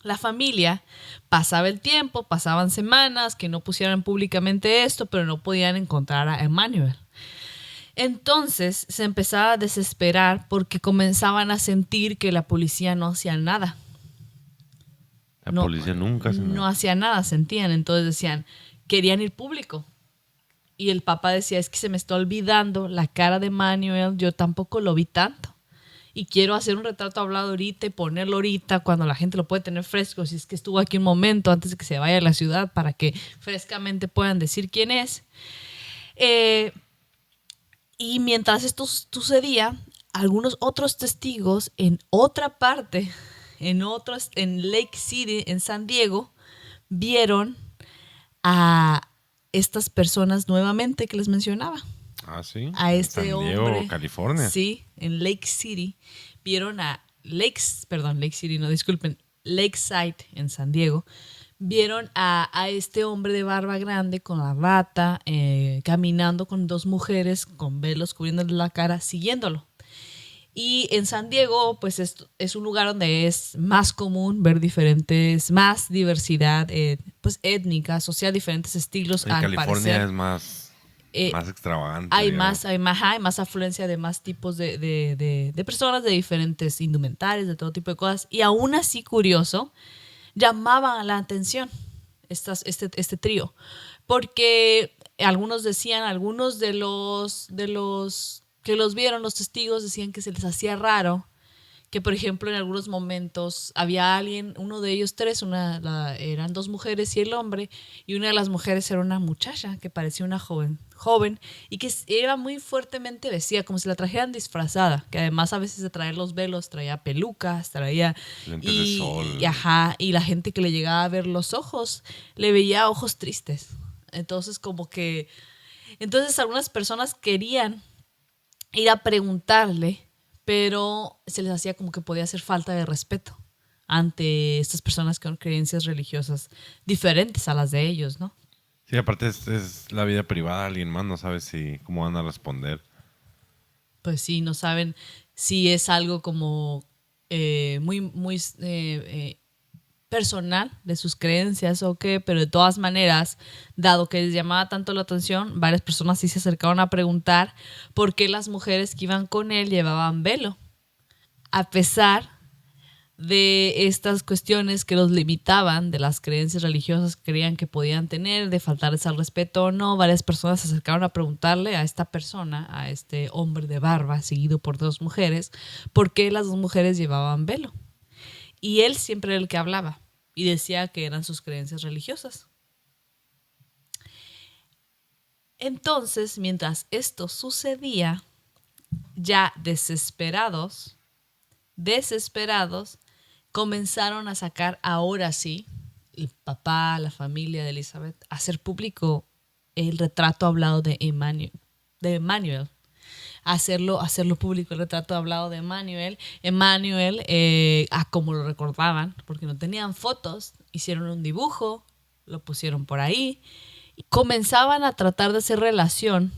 la familia pasaba el tiempo, pasaban semanas que no pusieran públicamente esto, pero no podían encontrar a Emmanuel. Entonces se empezaba a desesperar porque comenzaban a sentir que la policía no hacía nada. La policía nunca hacía nada. No hacía nada, sentían. Entonces decían, querían ir público. Y el papá decía, es que se me está olvidando la cara de Emmanuel, yo tampoco lo vi tanto. Y quiero hacer un retrato hablado ahorita y ponerlo ahorita cuando la gente lo puede tener fresco, si es que estuvo aquí un momento antes de que se vaya a la ciudad, para que frescamente puedan decir quién es. Y mientras esto sucedía, algunos otros testigos en otra parte, en Lake City, en San Diego, vieron a estas personas nuevamente que les mencionaba. Sí. A este hombre. San Diego, California. Sí, en Lake City. Vieron a Lakeside en San Diego. Vieron a este hombre de barba grande con la bata, caminando con dos mujeres con velos cubriéndole la cara, siguiéndolo. Y en San Diego, pues es un lugar donde es más común ver diferentes, más diversidad pues étnica, o sea, diferentes estilos. En Al California parecer, es más extravagante. hay digamos. hay más afluencia de más tipos de personas de diferentes indumentarios, de todo tipo de cosas. Y aún así, curioso, llamaban la atención este trío. Porque algunos decían, algunos de los que los vieron, los testigos, decían que se les hacía raro que, por ejemplo, en algunos momentos había alguien, uno de ellos tres, eran dos mujeres y el hombre, y una de las mujeres era una muchacha que parecía una joven y que era muy fuertemente vestida, como si la trajeran disfrazada, que además a veces de traer los velos traía pelucas, traía Lentes de sol. y la gente que le llegaba a ver los ojos le veía ojos tristes. Entonces algunas personas querían ir a preguntarle, pero se les hacía como que podía ser falta de respeto ante estas personas con creencias religiosas diferentes a las de ellos, ¿no? Sí, aparte es la vida privada de alguien más, no sabes cómo van a responder. Pues sí, no saben si es algo como muy personal de sus creencias o qué, pero de todas maneras, dado que les llamaba tanto la atención, varias personas sí se acercaron a preguntar por qué las mujeres que iban con él llevaban velo. A pesar de estas cuestiones que los limitaban, de las creencias religiosas que creían que podían tener, de faltarles al respeto o no, varias personas se acercaron a preguntarle a esta persona, a este hombre de barba, seguido por dos mujeres, por qué las dos mujeres llevaban velo. Y él siempre era el que hablaba y decía que eran sus creencias religiosas. Entonces, mientras esto sucedía, ya desesperados, comenzaron a sacar, ahora sí, el papá, la familia de Elizabeth, a hacer público el retrato hablado de Emmanuel. Hacerlo público, el retrato hablado de Emmanuel. Emmanuel, como lo recordaban, porque no tenían fotos, hicieron un dibujo, lo pusieron por ahí. Y comenzaban a tratar de hacer relación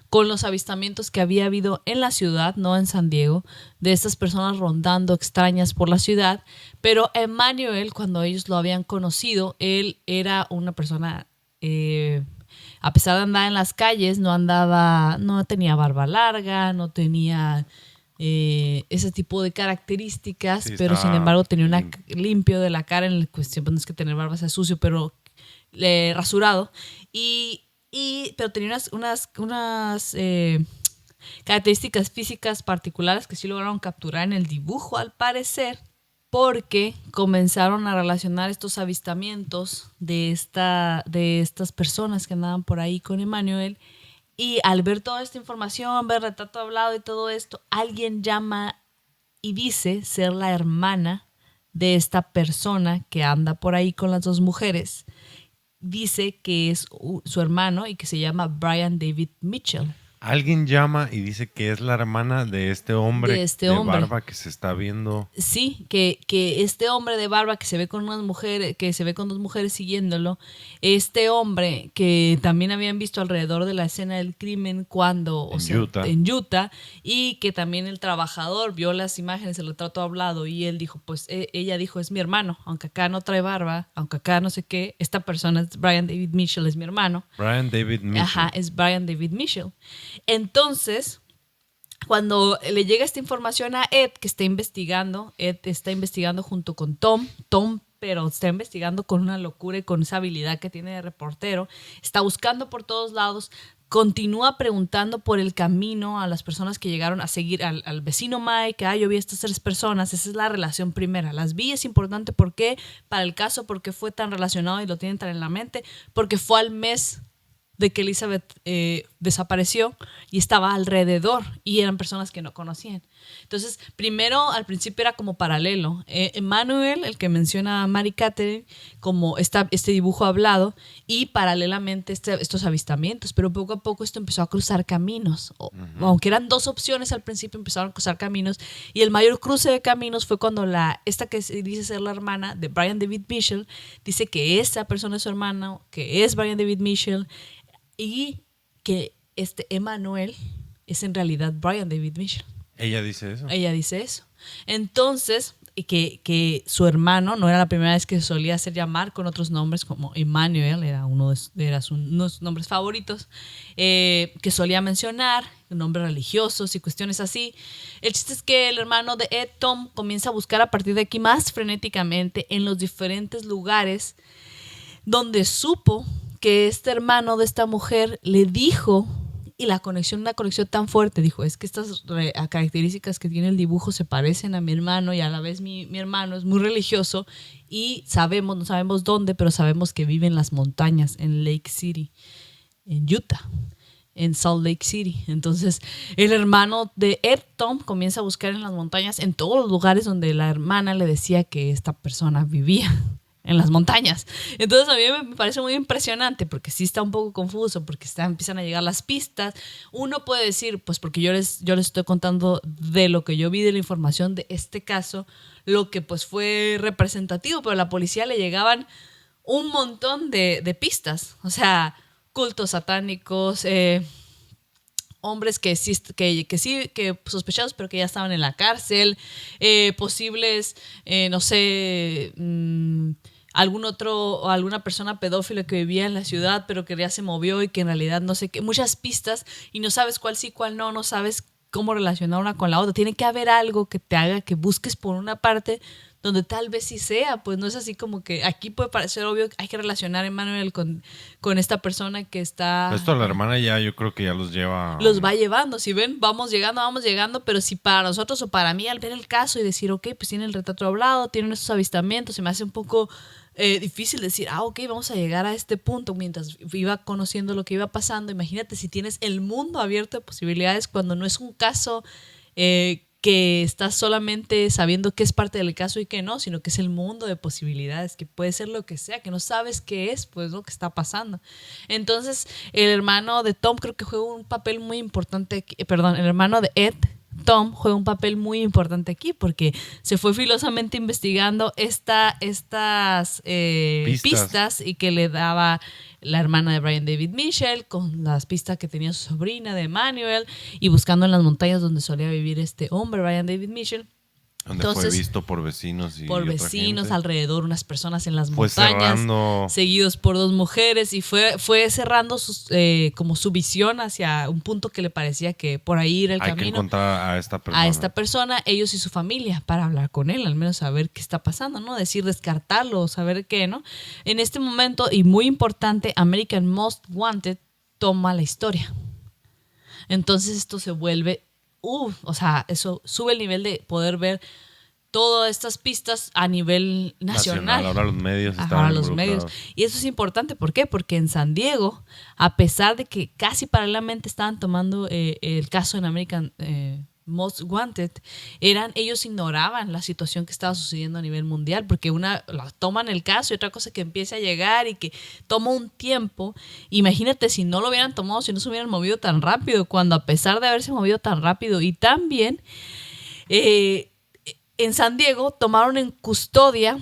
con los avistamientos que había habido en la ciudad, no en San Diego, de estas personas rondando extrañas por la ciudad. Pero Emmanuel, cuando ellos lo habían conocido, él era una persona... a pesar de andar en las calles, no tenía barba larga, no tenía ese tipo de características, Sí, pero sin estaba embargo tenía limpio de la cara, en la cuestión, no es que tener barba sea sucio, pero rasurado, pero tenía unas características físicas particulares que sí lograron capturar en el dibujo, al parecer, porque comenzaron a relacionar estos avistamientos de estas personas que andaban por ahí con Emmanuel. Y al ver toda esta información, ver retrato hablado y todo esto, alguien llama y dice ser la hermana de esta persona que anda por ahí con las dos mujeres. Dice que es su hermano y que se llama Brian David Mitchell. Alguien llama y dice que es la hermana de este hombre barba que se está viendo. Sí, que este hombre de barba que se ve con unas mujeres, que se ve con dos mujeres siguiéndolo, este hombre que también habían visto alrededor de la escena del crimen en Utah, y que también el trabajador vio las imágenes, el retrato hablado, y él dijo, pues ella dijo, es mi hermano, aunque acá no trae barba, aunque acá no sé qué, esta persona es Brian David Mitchell, es mi hermano. Brian David Mitchell. Ajá, es Brian David Mitchell. Entonces, cuando le llega esta información a Ed, que está investigando, Ed está investigando junto con Tom, pero está investigando con una locura y con esa habilidad que tiene de reportero, está buscando por todos lados, continúa preguntando por el camino a las personas que llegaron a seguir al vecino Mike, yo vi a estas tres personas, esa es la relación primera, las vi, es importante, ¿por qué? Para el caso, porque fue tan relacionado y lo tienen tan en la mente, porque fue al mes de que Elizabeth desapareció y estaba alrededor y eran personas que no conocían. Entonces, primero, al principio era como paralelo. Emmanuel, el que menciona a Mary Catherine, como este dibujo hablado, y paralelamente estos avistamientos, pero poco a poco esto empezó a cruzar caminos. Aunque eran dos opciones, al principio empezaron a cruzar caminos, y el mayor cruce de caminos fue cuando esta que dice ser la hermana de Brian David Mitchell dice que esa persona es su hermano, que es Brian David Mitchell, y que Emmanuel es en realidad Brian David Mitchell. Ella dice eso. Ella dice eso. Entonces, que su hermano, no era la primera vez que solía hacer llamar con otros nombres, como Emmanuel, era uno de sus nombres favoritos, que solía mencionar, nombres religiosos y cuestiones así. El chiste es que el hermano de Ed, Tom, comienza a buscar a partir de aquí más frenéticamente en los diferentes lugares donde supo que este hermano de esta mujer le dijo, y una conexión tan fuerte, dijo, es que estas características que tiene el dibujo se parecen a mi hermano y a la vez mi hermano es muy religioso y no sabemos dónde, pero sabemos que vive en las montañas, en Lake City, en Utah, en Salt Lake City. Entonces el hermano de Ed, Tom, comienza a buscar en las montañas, en todos los lugares donde la hermana le decía que esta persona vivía. En las montañas. Entonces a mí me parece muy impresionante porque sí está un poco confuso, porque empiezan a llegar las pistas. Uno puede decir, pues porque yo les estoy contando de lo que yo vi de la información de este caso, lo que pues fue representativo, pero a la policía le llegaban un montón de pistas. O sea, cultos satánicos, hombres que sospechados pero que ya estaban en la cárcel, posibles, no sé, alguna persona pedófila que vivía en la ciudad pero que ya se movió y que en realidad no sé qué, muchas pistas y no sabes cuál sí, cuál no sabes cómo relacionar una con la otra. Tiene que haber algo que te haga que busques por una parte donde tal vez sí sea, pues no es así como que aquí puede parecer obvio que hay que relacionar a Emmanuel con esta persona que está... Esto la hermana ya, yo creo que ya los lleva... Los va llevando, si ven, vamos llegando, pero si para nosotros o para mí al ver el caso y decir, ok, pues tiene el retrato hablado, tienen estos avistamientos, se me hace un poco difícil decir, ok, vamos a llegar a este punto mientras iba conociendo lo que iba pasando. Imagínate si tienes el mundo abierto de posibilidades cuando no es un caso... que estás solamente sabiendo qué es parte del caso y qué no, sino que es el mundo de posibilidades, que puede ser lo que sea, que no sabes qué es, pues lo que está pasando. Entonces, el hermano de Tom creo que juega un papel muy importante, el hermano de Ed, Tom, juega un papel muy importante aquí porque se fue filosamente investigando estas pistas y que le daba la hermana de Brian David Mitchell con las pistas que tenía su sobrina de Emmanuel y buscando en las montañas donde solía vivir este hombre, Brian David Mitchell. Donde entonces, fue visto por vecinos y por vecinos gente. Alrededor, unas personas en las fue montañas, cerrando... seguidos por dos mujeres, y fue cerrando como su visión hacia un punto que le parecía que por ahí era el camino. Hay que encontrar a esta persona. Ellos y su familia, para hablar con él, al menos saber qué está pasando, ¿no? Decir, descartarlo, saber qué, ¿no? En este momento, y muy importante, American Most Wanted toma la historia. Entonces esto se vuelve... eso sube el nivel de poder ver todas estas pistas a nivel nacional. Ahora los medios están involucrados. Y eso es importante, ¿por qué? Porque en San Diego, a pesar de que casi paralelamente estaban tomando el caso en American Most Wanted, ellos ignoraban la situación que estaba sucediendo a nivel mundial, porque toman el caso y otra cosa que empieza a llegar y que toma un tiempo. Imagínate si no lo hubieran tomado, si no se hubieran movido tan rápido, cuando a pesar de haberse movido tan rápido y tan bien, en San Diego tomaron en custodia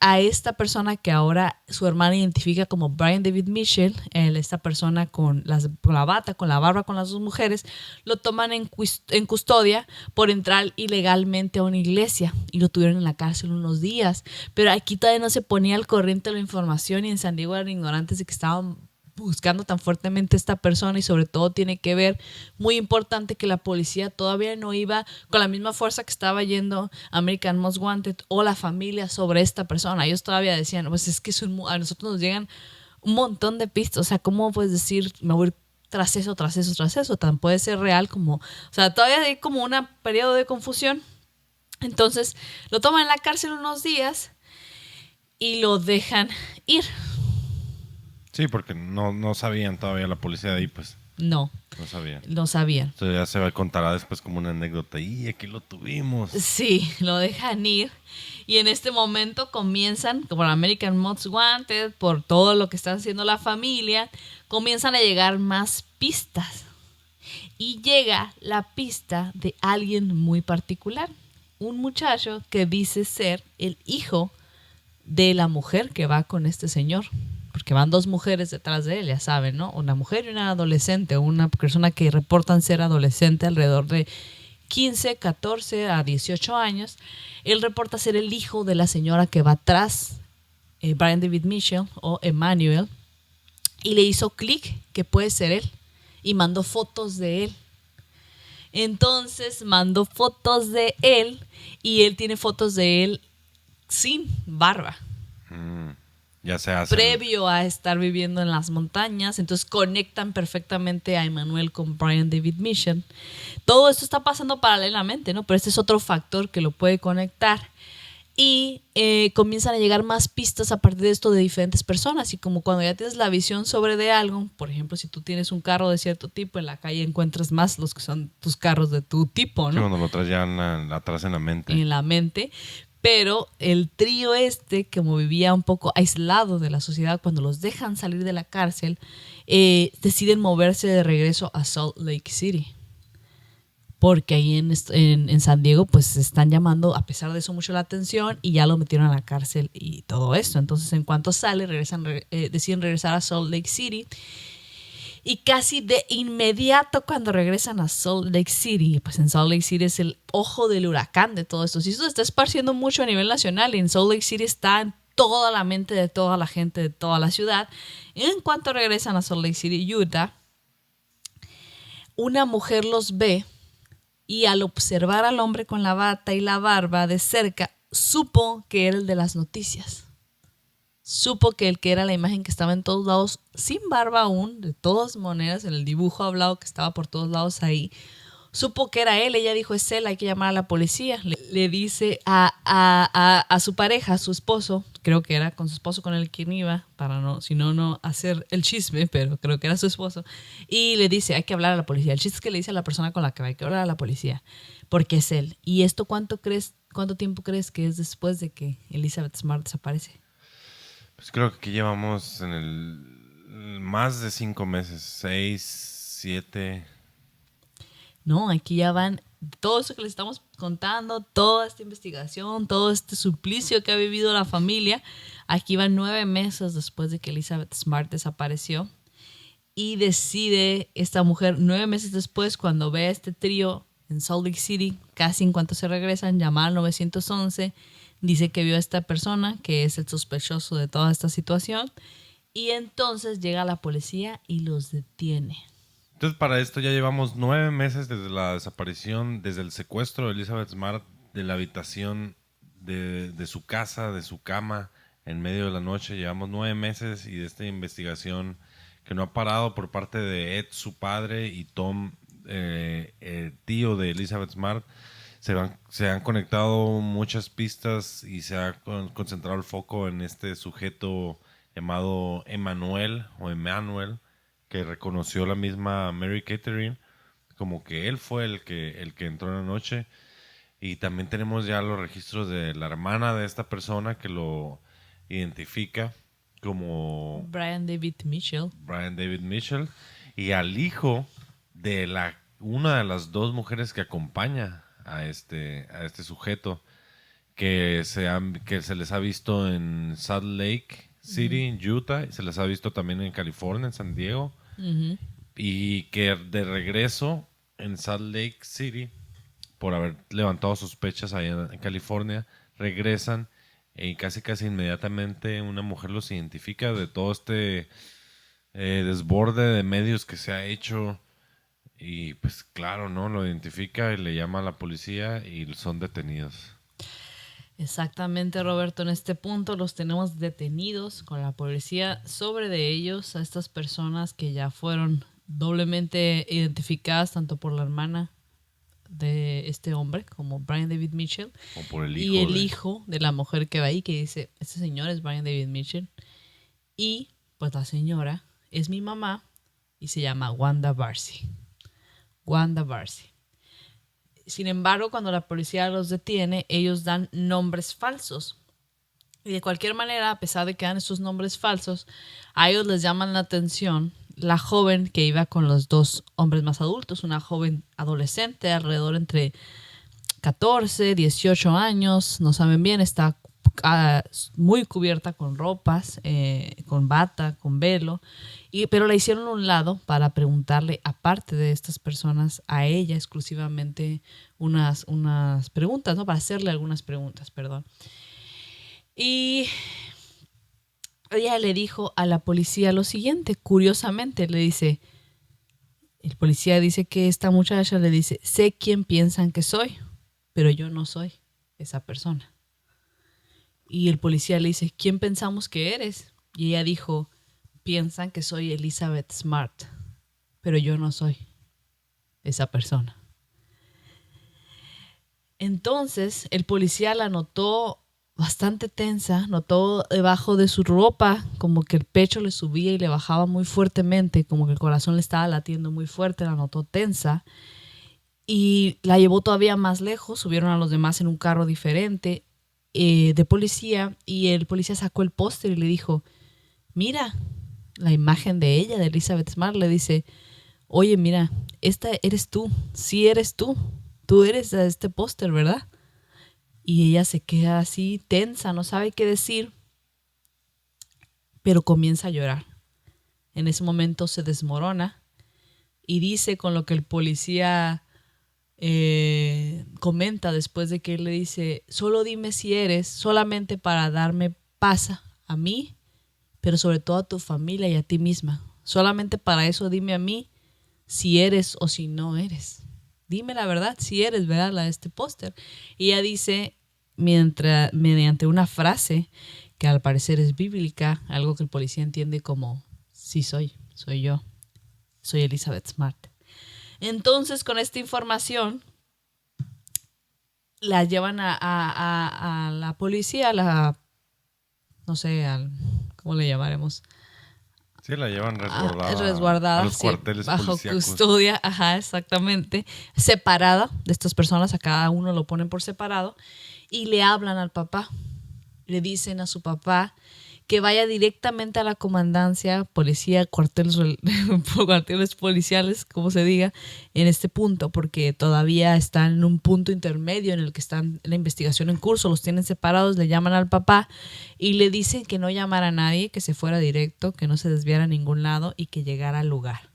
a esta persona que ahora su hermana identifica como Brian David Mitchell, esta persona con la bata, con la barba, con las dos mujeres, lo toman en custodia por entrar ilegalmente a una iglesia y lo tuvieron en la cárcel unos días. Pero aquí todavía no se ponía al corriente la información y en San Diego eran ignorantes de que estaban buscando tan fuertemente a esta persona, y sobre todo tiene que ver, muy importante, que la policía todavía no iba con la misma fuerza que estaba yendo American Most Wanted o la familia sobre esta persona. Ellos todavía decían, pues es que a nosotros nos llegan un montón de pistas, o sea, ¿cómo puedes decir, me voy tras eso? Tan puede ser real como, o sea, todavía hay como un periodo de confusión. Entonces lo toman en la cárcel unos días y lo dejan ir. Sí, porque no sabían todavía la policía de ahí, pues. No sabían. Entonces ya se contará después como una anécdota. Y aquí lo tuvimos. Sí, lo dejan ir. Y en este momento comienzan, por American Most Wanted, por todo lo que está haciendo la familia, comienzan a llegar más pistas. Y llega la pista de alguien muy particular. Un muchacho que dice ser el hijo de la mujer que va con este señor. Porque van dos mujeres detrás de él, ya saben, ¿no? Una mujer y una adolescente, una persona que reportan ser adolescente, alrededor de 15, 14 a 18 años. Él reporta ser el hijo de la señora que va atrás, Brian David Mitchell o Emmanuel, y le hizo clic que puede ser él y mandó fotos de él. Entonces mandó fotos de él y él tiene fotos de él sin barba. Ya se hace. Previo a estar viviendo en las montañas. Entonces conectan perfectamente a Emmanuel con Brian David Mitchell. Todo esto está pasando paralelamente, ¿no? Pero este es otro factor que lo puede conectar. Y comienzan a llegar más pistas a partir de esto de diferentes personas. Y como cuando ya tienes la visión sobre de algo, por ejemplo, si tú tienes un carro de cierto tipo, en la calle encuentras más los que son tus carros de tu tipo, ¿no? Sí, cuando lo traes ya atrás en la mente. En la mente. Pero el trío como vivía un poco aislado de la sociedad, cuando los dejan salir de la cárcel, deciden moverse de regreso a Salt Lake City. Porque ahí en San Diego pues se están llamando a pesar de eso mucho la atención y ya lo metieron a la cárcel y todo esto. Entonces en cuanto sale deciden regresar a Salt Lake City y casi de inmediato cuando regresan a Salt Lake City, pues en Salt Lake City es el ojo del huracán de todo esto. Si esto se está esparciendo mucho a nivel nacional y en Salt Lake City está en toda la mente de toda la gente de toda la ciudad. En cuanto regresan a Salt Lake City, Utah, una mujer los ve y al observar al hombre con la bata y la barba de cerca, supo que era el de las noticias. Supo que el que era la imagen que estaba en todos lados, sin barba aún, de todas maneras, en el dibujo hablado que estaba por todos lados ahí, supo que era él. Ella dijo, es él, hay que llamar a la policía. Le dice a su pareja, a su esposo, creo que era con su esposo con el quien iba, para no hacer el chisme, pero creo que era su esposo, y le dice, hay que hablar a la policía. El chiste es que le dice a la persona con la que va, hay que hablar a la policía, porque es él. ¿Y esto cuánto tiempo crees que es después de que Elizabeth Smart desaparece? Pues creo que aquí llevamos en más de 5 meses, 6, 7. No, aquí ya van todo eso que les estamos contando, toda esta investigación, todo este suplicio que ha vivido la familia. Aquí van 9 meses después de que Elizabeth Smart desapareció. Y decide esta mujer 9 meses después, cuando ve a este trío en Salt Lake City, casi en cuanto se regresan, llamar al 911. Dice que vio a esta persona, que es el sospechoso de toda esta situación. Y entonces llega la policía y los detiene. Entonces, para esto ya llevamos 9 meses desde la desaparición, desde el secuestro de Elizabeth Smart de la habitación de su casa, de su cama, en medio de la noche. Llevamos 9 meses y de esta investigación que no ha parado por parte de Ed, su padre, y Tom, el tío de Elizabeth Smart. Se han conectado muchas pistas y se ha concentrado el foco en este sujeto llamado Emmanuel, que reconoció la misma Mary Catherine como que él fue el que entró en la noche. Y también tenemos ya los registros de la hermana de esta persona que lo identifica como Brian David Mitchell. Y al hijo de una de las 2 mujeres que acompaña a este sujeto que se les ha visto en Salt Lake City, en Utah, y se les ha visto también en California, en San Diego, y que de regreso en Salt Lake City, por haber levantado sospechas allá en California, regresan y casi inmediatamente una mujer los identifica de todo este desborde de medios que se ha hecho. Y pues claro, ¿no? Lo identifica y le llama a la policía y son detenidos. Exactamente, Roberto. En este punto los tenemos detenidos con la policía sobre de ellos, a estas personas que ya fueron doblemente identificadas tanto por la hermana de este hombre como Brian David Mitchell O por el y el hijo de la mujer que va ahí, que dice, este señor es Brian David Mitchell. Y pues la señora es mi mamá y se llama Wanda Barcy. Sin embargo, cuando la policía los detiene, ellos dan nombres falsos. Y de cualquier manera, a pesar de que dan estos nombres falsos, a ellos les llaman la atención la joven que iba con los 2 hombres más adultos, una joven adolescente, alrededor entre 14, 18 años, no saben bien, está muy cubierta con ropas, con bata, con velo, pero la hicieron a un lado para preguntarle, aparte de estas personas, a ella exclusivamente unas preguntas, ¿no? Para hacerle algunas preguntas, perdón. Y ella le dijo a la policía lo siguiente, curiosamente, le dice, el policía dice que esta muchacha le dice, sé quién piensan que soy, pero yo no soy esa persona. Y el policía le dice, ¿quién pensamos que eres? Y ella dijo, piensan que soy Elizabeth Smart, pero yo no soy esa persona. Entonces el policía la notó bastante tensa, notó debajo de su ropa como que el pecho le subía y le bajaba muy fuertemente, como que el corazón le estaba latiendo muy fuerte, la notó tensa y la llevó todavía más lejos, subieron a los demás en un carro diferente de policía y el policía sacó el póster y le dijo, mira la imagen de ella, de Elizabeth Smart, le dice, oye, mira, esta eres tú, sí eres tú eres de este póster, ¿verdad? Y ella se queda así tensa, no sabe qué decir, pero comienza a llorar. En ese momento se desmorona y dice con lo que el policía comenta después de que él le dice, solo dime si eres, solamente para darme paz a mí, pero sobre todo a tu familia y a ti misma. Solamente para eso dime a mí si eres o si no eres. Dime la verdad, si eres, ¿verdad? La de este póster. Y ella dice, mediante una frase que al parecer es bíblica, algo que el policía entiende como, sí soy yo, soy Elizabeth Smart. Entonces, con esta información, la llevan a la policía, no sé, ¿cómo le llamaremos? Sí, la llevan resguardada. Resguardada, a los sí, cuarteles bajo policíacos. custodia, ajá, exactamente, separada de estas personas, a cada uno lo ponen por separado, y le hablan al papá, le dicen a su papá que vaya directamente a la comandancia, policía, cuarteles policiales, como se diga, en este punto, porque todavía están en un punto intermedio en el que están la investigación en curso, los tienen separados, le llaman al papá y le dicen que no llamara a nadie, que se fuera directo, que no se desviara a ningún lado y que llegara al lugar.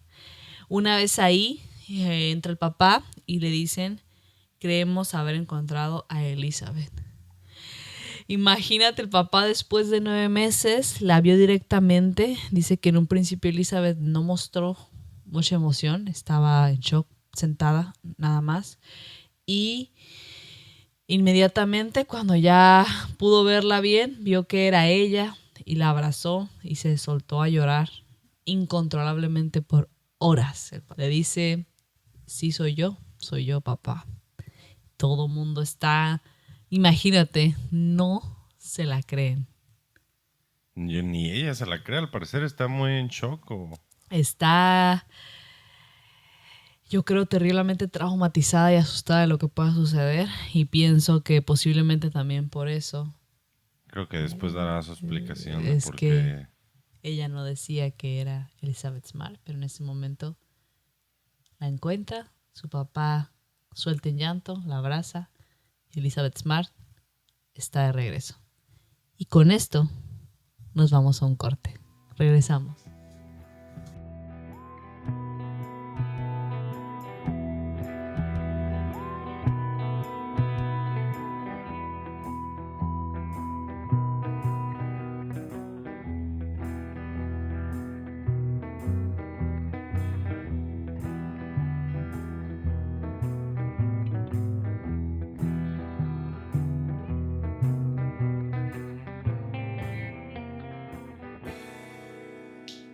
Una vez ahí, entra el papá y le dicen, creemos haber encontrado a Elizabeth. Imagínate, el papá después de 9 meses la vio directamente. Dice que en un principio Elizabeth no mostró mucha emoción, estaba en shock, sentada nada más. Y inmediatamente cuando ya pudo verla bien, vio que era ella y la abrazó y se soltó a llorar incontrolablemente por horas. Le dice, sí soy yo papá. Todo mundo está... Imagínate, no se la creen. Ni ella se la cree, al parecer está muy en shock. Está, yo creo, terriblemente traumatizada y asustada de lo que pueda suceder. Y pienso que posiblemente también por eso. Creo que después dará su explicación de Es por que qué. ella no decía que era Elizabeth Smart, pero en ese momento la encuentra, su papá suelta en llanto, la abraza. Elizabeth Smart está de regreso. Y con esto nos vamos a un corte. Regresamos.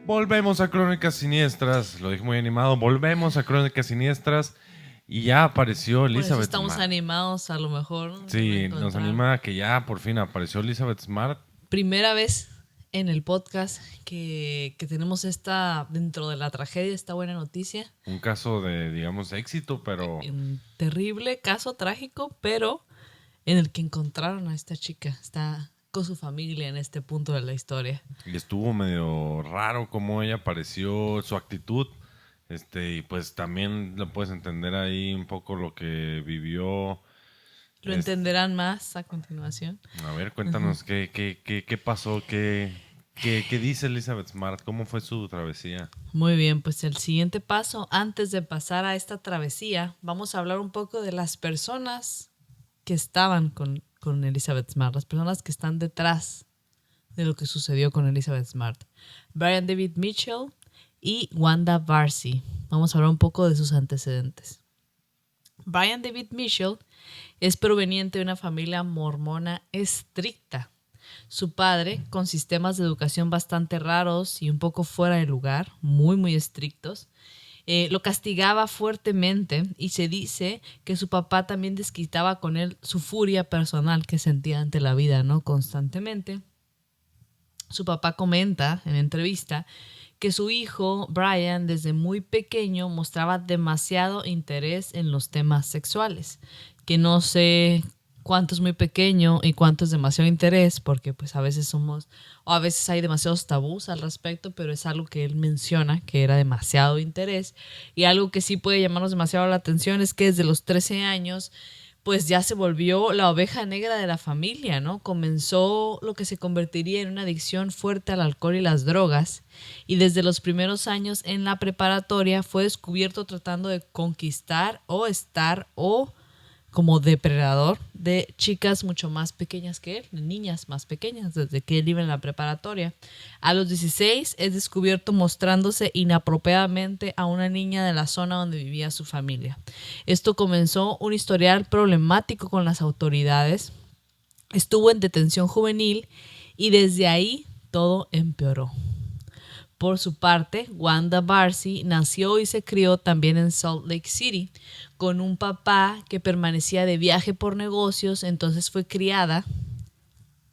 Volvemos a Crónicas Siniestras. Lo dije muy animado. Volvemos a Crónicas Siniestras. Y ya apareció Por eso Elizabeth estamos Smart. animados, a lo mejor. Sí, nos anima a que ya por fin apareció Elizabeth Smart. Primera vez en el podcast que tenemos dentro de la tragedia, esta buena noticia. Un caso de, digamos, éxito, pero... Un terrible caso trágico, pero en el que encontraron a esta chica. Está con su familia en este punto de la historia. Y estuvo medio raro cómo ella apareció, su actitud. Y pues también lo puedes entender ahí un poco lo que vivió. Lo entenderán más a continuación. A ver, cuéntanos, ¿qué pasó? ¿Qué dice Elizabeth Smart? ¿Cómo fue su travesía? Muy bien, pues el siguiente paso, antes de pasar a esta travesía, vamos a hablar un poco de las personas que estaban con Elizabeth Smart, las personas que están detrás de lo que sucedió con Elizabeth Smart. Brian David Mitchell y Wanda Varsi. Vamos a hablar un poco de sus antecedentes. Brian David Mitchell es proveniente de una familia mormona estricta. Su padre, con sistemas de educación bastante raros y un poco fuera de lugar, muy estrictos, lo castigaba fuertemente y se dice que su papá también desquitaba con él su furia personal que sentía ante la vida, ¿no? Constantemente. Su papá comenta en entrevista que su hijo, Brian, desde muy pequeño mostraba demasiado interés en los temas sexuales, que no sé cuánto es muy pequeño y cuánto es demasiado interés, porque pues a veces a veces hay demasiados tabús al respecto, pero es algo que él menciona que era demasiado interés. Y algo que sí puede llamarnos demasiado la atención es que desde los 13 años pues ya se volvió la oveja negra de la familia, ¿no? Comenzó lo que se convertiría en una adicción fuerte al alcohol y las drogas, y desde los primeros años en la preparatoria fue descubierto tratando de conquistar o estar o como depredador de chicas mucho más pequeñas que él, de niñas más pequeñas, desde que él iba en la preparatoria. A los 16 es descubierto mostrándose inapropiadamente a una niña de la zona donde vivía su familia. Esto comenzó un historial problemático con las autoridades. Estuvo en detención juvenil y desde ahí todo empeoró. Por su parte, Wanda Varsi nació y se crió también en Salt Lake City, con un papá que permanecía de viaje por negocios, entonces fue criada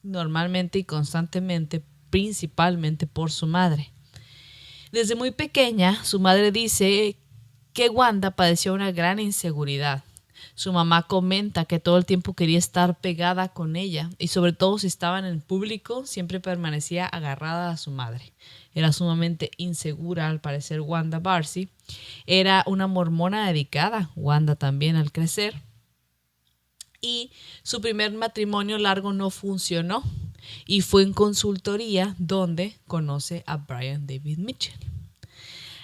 normalmente y constantemente, principalmente por su madre. Desde muy pequeña, su madre dice que Wanda padeció una gran inseguridad. Su mamá comenta que todo el tiempo quería estar pegada con ella y sobre todo si estaban en público siempre permanecía agarrada a su madre. Era sumamente insegura al parecer Wanda Varsi. Era una mormona dedicada, Wanda también al crecer. Y su primer matrimonio largo no funcionó y fue en consultoría donde conoce a Brian David Mitchell.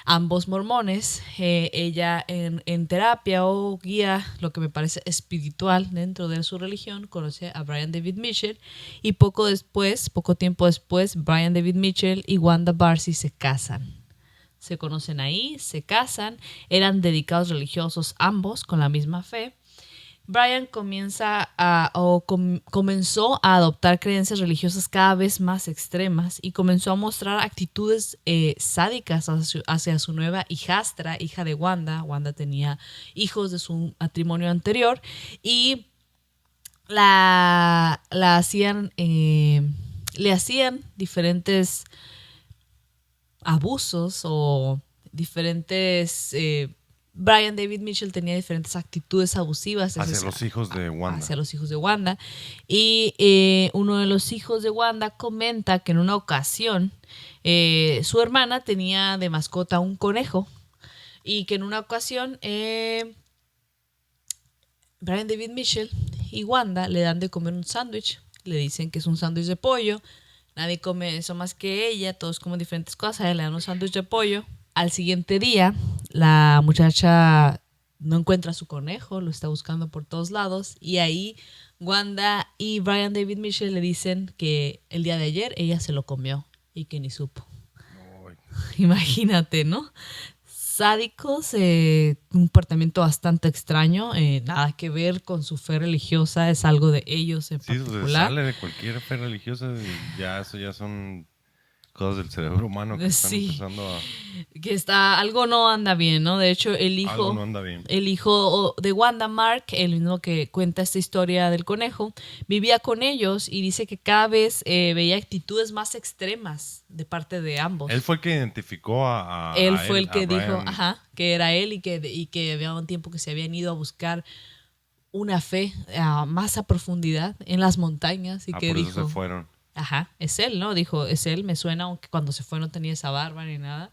Ambos mormones, ella en terapia o guía, lo que me parece espiritual dentro de su religión, conoce a Brian David Mitchell y poco tiempo después, Brian David Mitchell y Wanda Varsi se casan. Se conocen ahí, se casan, eran dedicados religiosos ambos con la misma fe. Brian comenzó a adoptar creencias religiosas cada vez más extremas y comenzó a mostrar actitudes sádicas hacia su nueva hijastra, hija de Wanda. Wanda tenía hijos de su matrimonio anterior y le hacían diferentes abusos o diferentes... Brian David Mitchell tenía diferentes actitudes abusivas hacia los hijos de Wanda. Y uno de los hijos de Wanda comenta que en una ocasión su hermana tenía de mascota un conejo y que en una ocasión Brian David Mitchell y Wanda le dan de comer un sándwich. Le dicen que es un sándwich de pollo. Nadie come eso más que ella. Todos comen diferentes cosas. Le dan un sándwich de pollo. Al siguiente día, la muchacha no encuentra a su conejo, lo está buscando por todos lados y ahí Wanda y Brian David Mitchell le dicen que el día de ayer ella se lo comió y que ni supo. Ay. Imagínate, ¿no? Sádicos, un comportamiento bastante extraño, nada que ver con su fe religiosa, es algo de ellos en particular. Sí, sale de cualquier fe religiosa y eso ya son... cosas del cerebro humano que están empezando a... Que algo no anda bien, ¿no? De hecho, el hijo de Wanda, Mark, el mismo que cuenta esta historia del conejo, vivía con ellos y dice que cada vez veía actitudes más extremas de parte de ambos. Él fue el que identificó él fue el que dijo, Brian. que era él y que había un tiempo que se habían ido a buscar una fe más a profundidad en las montañas y que por dijo... eso se fueron. Ajá, es él, ¿no? Dijo, es él, me suena, aunque cuando se fue no tenía esa barba ni nada.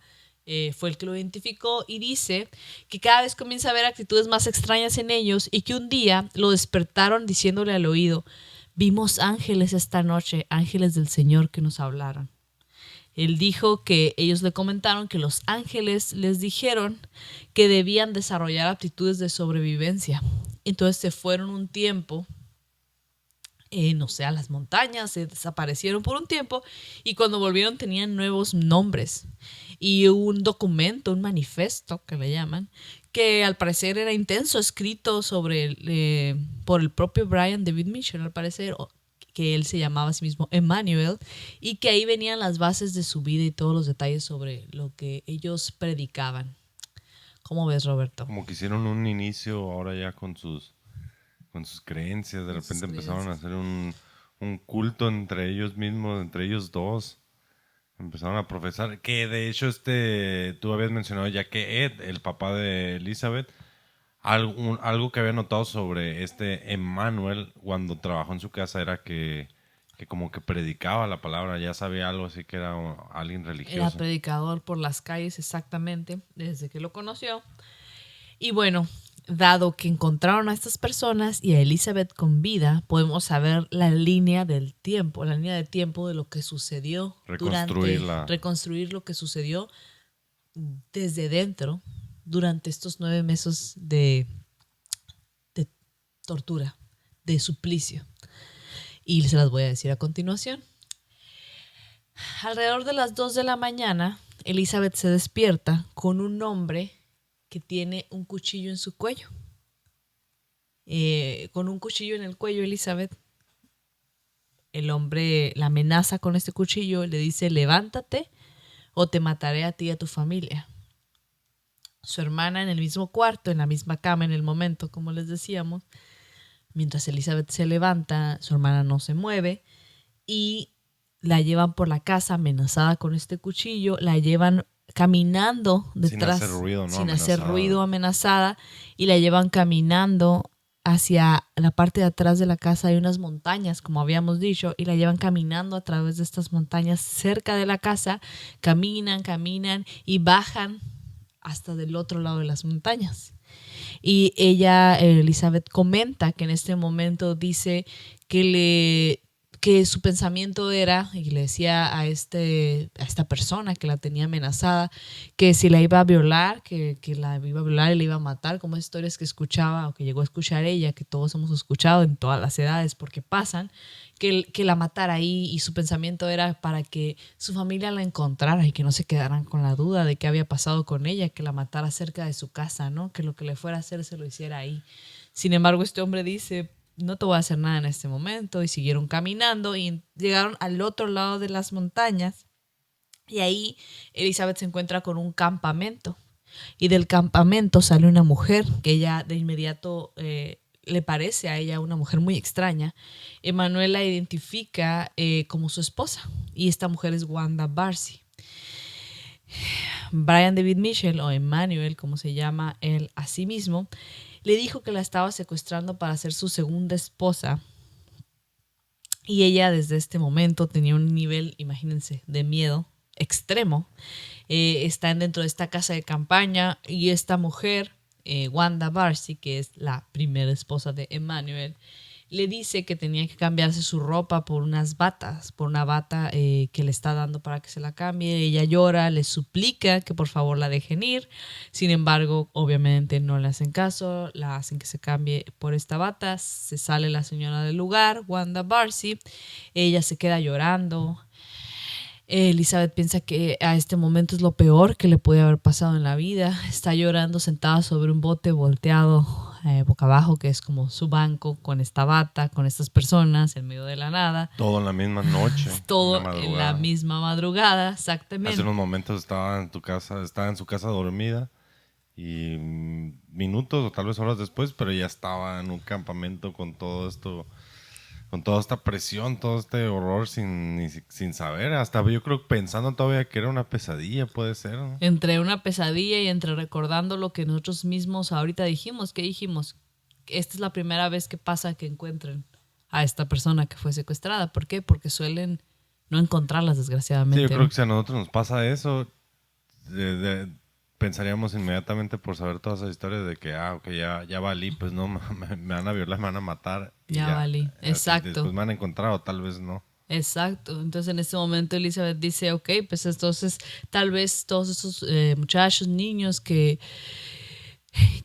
fue el que lo identificó y dice que cada vez comienza a ver actitudes más extrañas en ellos y que un día lo despertaron diciéndole al oído: vimos ángeles esta noche, ángeles del Señor que nos hablaron. Él dijo que ellos le comentaron que los ángeles les dijeron que debían desarrollar aptitudes de sobrevivencia. Entonces se fueron un tiempo, no sé, a las montañas, se desaparecieron por un tiempo y cuando volvieron tenían nuevos nombres y un documento, un manifiesto que le llaman, que al parecer era intenso, escrito por el propio Brian David Mitchell, al parecer, que él se llamaba a sí mismo Emmanuel, y que ahí venían las bases de su vida y todos los detalles sobre lo que ellos predicaban. ¿Cómo ves, Roberto? Como que hicieron un inicio ahora ya con sus creencias. De repente empezaron a hacer un culto entre ellos mismos, entre ellos dos. Empezaron a profesar. Que de hecho tú habías mencionado ya que Ed, el papá de Elizabeth, algo que había notado sobre Emmanuel cuando trabajó en su casa era que como que predicaba la palabra, ya sabía algo así, que era alguien religioso. Era predicador por las calles, exactamente, desde que lo conoció. Y bueno, dado que encontraron a estas personas y a Elizabeth con vida, podemos saber la línea del tiempo, la línea de tiempo de lo que sucedió reconstruir lo que sucedió desde dentro durante estos 9 meses de tortura, de suplicio. Y se las voy a decir a continuación. Alrededor de las 2 de la mañana, Elizabeth se despierta con un hombre que tiene un cuchillo en su cuello. Con un cuchillo en el cuello, Elizabeth, el hombre la amenaza con este cuchillo y le dice: levántate o te mataré a ti y a tu familia. Su hermana en el mismo cuarto, en la misma cama en el momento, como les decíamos. Mientras Elizabeth se levanta, su hermana no se mueve y la llevan por la casa amenazada con este cuchillo, la llevan caminando detrás sin hacer ruido, ¿no? Sin hacer ruido, amenazada, y la llevan caminando hacia la parte de atrás de la casa. Hay unas montañas, como habíamos dicho, y la llevan caminando a través de estas montañas cerca de la casa. Caminan y bajan hasta del otro lado de las montañas. Y ella, Elizabeth, comenta que en este momento dice que su pensamiento era, y le decía a esta persona que la tenía amenazada, que si la iba a violar, que la iba a violar y la iba a matar, como historias que escuchaba o que llegó a escuchar ella, que todos hemos escuchado en todas las edades porque pasan, que la matara ahí, y su pensamiento era para que su familia la encontrara y que no se quedaran con la duda de qué había pasado con ella, que la matara cerca de su casa, ¿no? Que lo que le fuera a hacer se lo hiciera ahí. Sin embargo, este hombre dice: no te voy a hacer nada en este momento, y siguieron caminando y llegaron al otro lado de las montañas, y ahí Elizabeth se encuentra con un campamento, y del campamento sale una mujer que ella de inmediato le parece a ella una mujer muy extraña. Emmanuel la identifica como su esposa, y esta mujer es Wanda Barcy. Brian David Mitchell, o Emmanuel, como se llama él a sí mismo, le dijo que la estaba secuestrando para ser su segunda esposa, y ella desde este momento tenía un nivel, imagínense, de miedo extremo. Están dentro de esta casa de campaña, y esta mujer, Wanda Barcy, que es la primera esposa de Emmanuel, le dice que tenía que cambiarse su ropa por unas batas, por una bata que le está dando para que se la cambie. Ella llora, le suplica que por favor la dejen ir. Sin embargo, obviamente no le hacen caso, la hacen que se cambie por esta bata. Se sale la señora del lugar, Wanda Barcy. Ella se queda llorando. Elizabeth piensa que a este momento es lo peor que le puede haber pasado en la vida. Está llorando sentada sobre un bote volteado boca abajo, que es como su banco, con esta bata, con estas personas en medio de la nada. Todo en la misma noche. Todo en la misma madrugada, exactamente. Hace unos momentos estaba en su casa dormida, y minutos o tal vez horas después, pero ya estaba en un campamento con todo esto, con toda esta presión, todo este horror sin saber. Hasta yo creo pensando todavía que era una pesadilla, puede ser, ¿no? Entre una pesadilla y entre recordando lo que nosotros mismos ahorita dijimos, que dijimos, esta es la primera vez que pasa que encuentren a esta persona que fue secuestrada. ¿Por qué? Porque suelen no encontrarlas, desgraciadamente. Sí, yo creo que si a nosotros nos pasa eso, pensaríamos inmediatamente por saber todas esas historias de que, ok, ya valí, pues no, me van a violar, me van a matar. Y Ya valí, exacto. Después me han encontrado, tal vez no. Exacto. Entonces en este momento Elizabeth dice, ok, pues entonces tal vez todos esos muchachos, niños que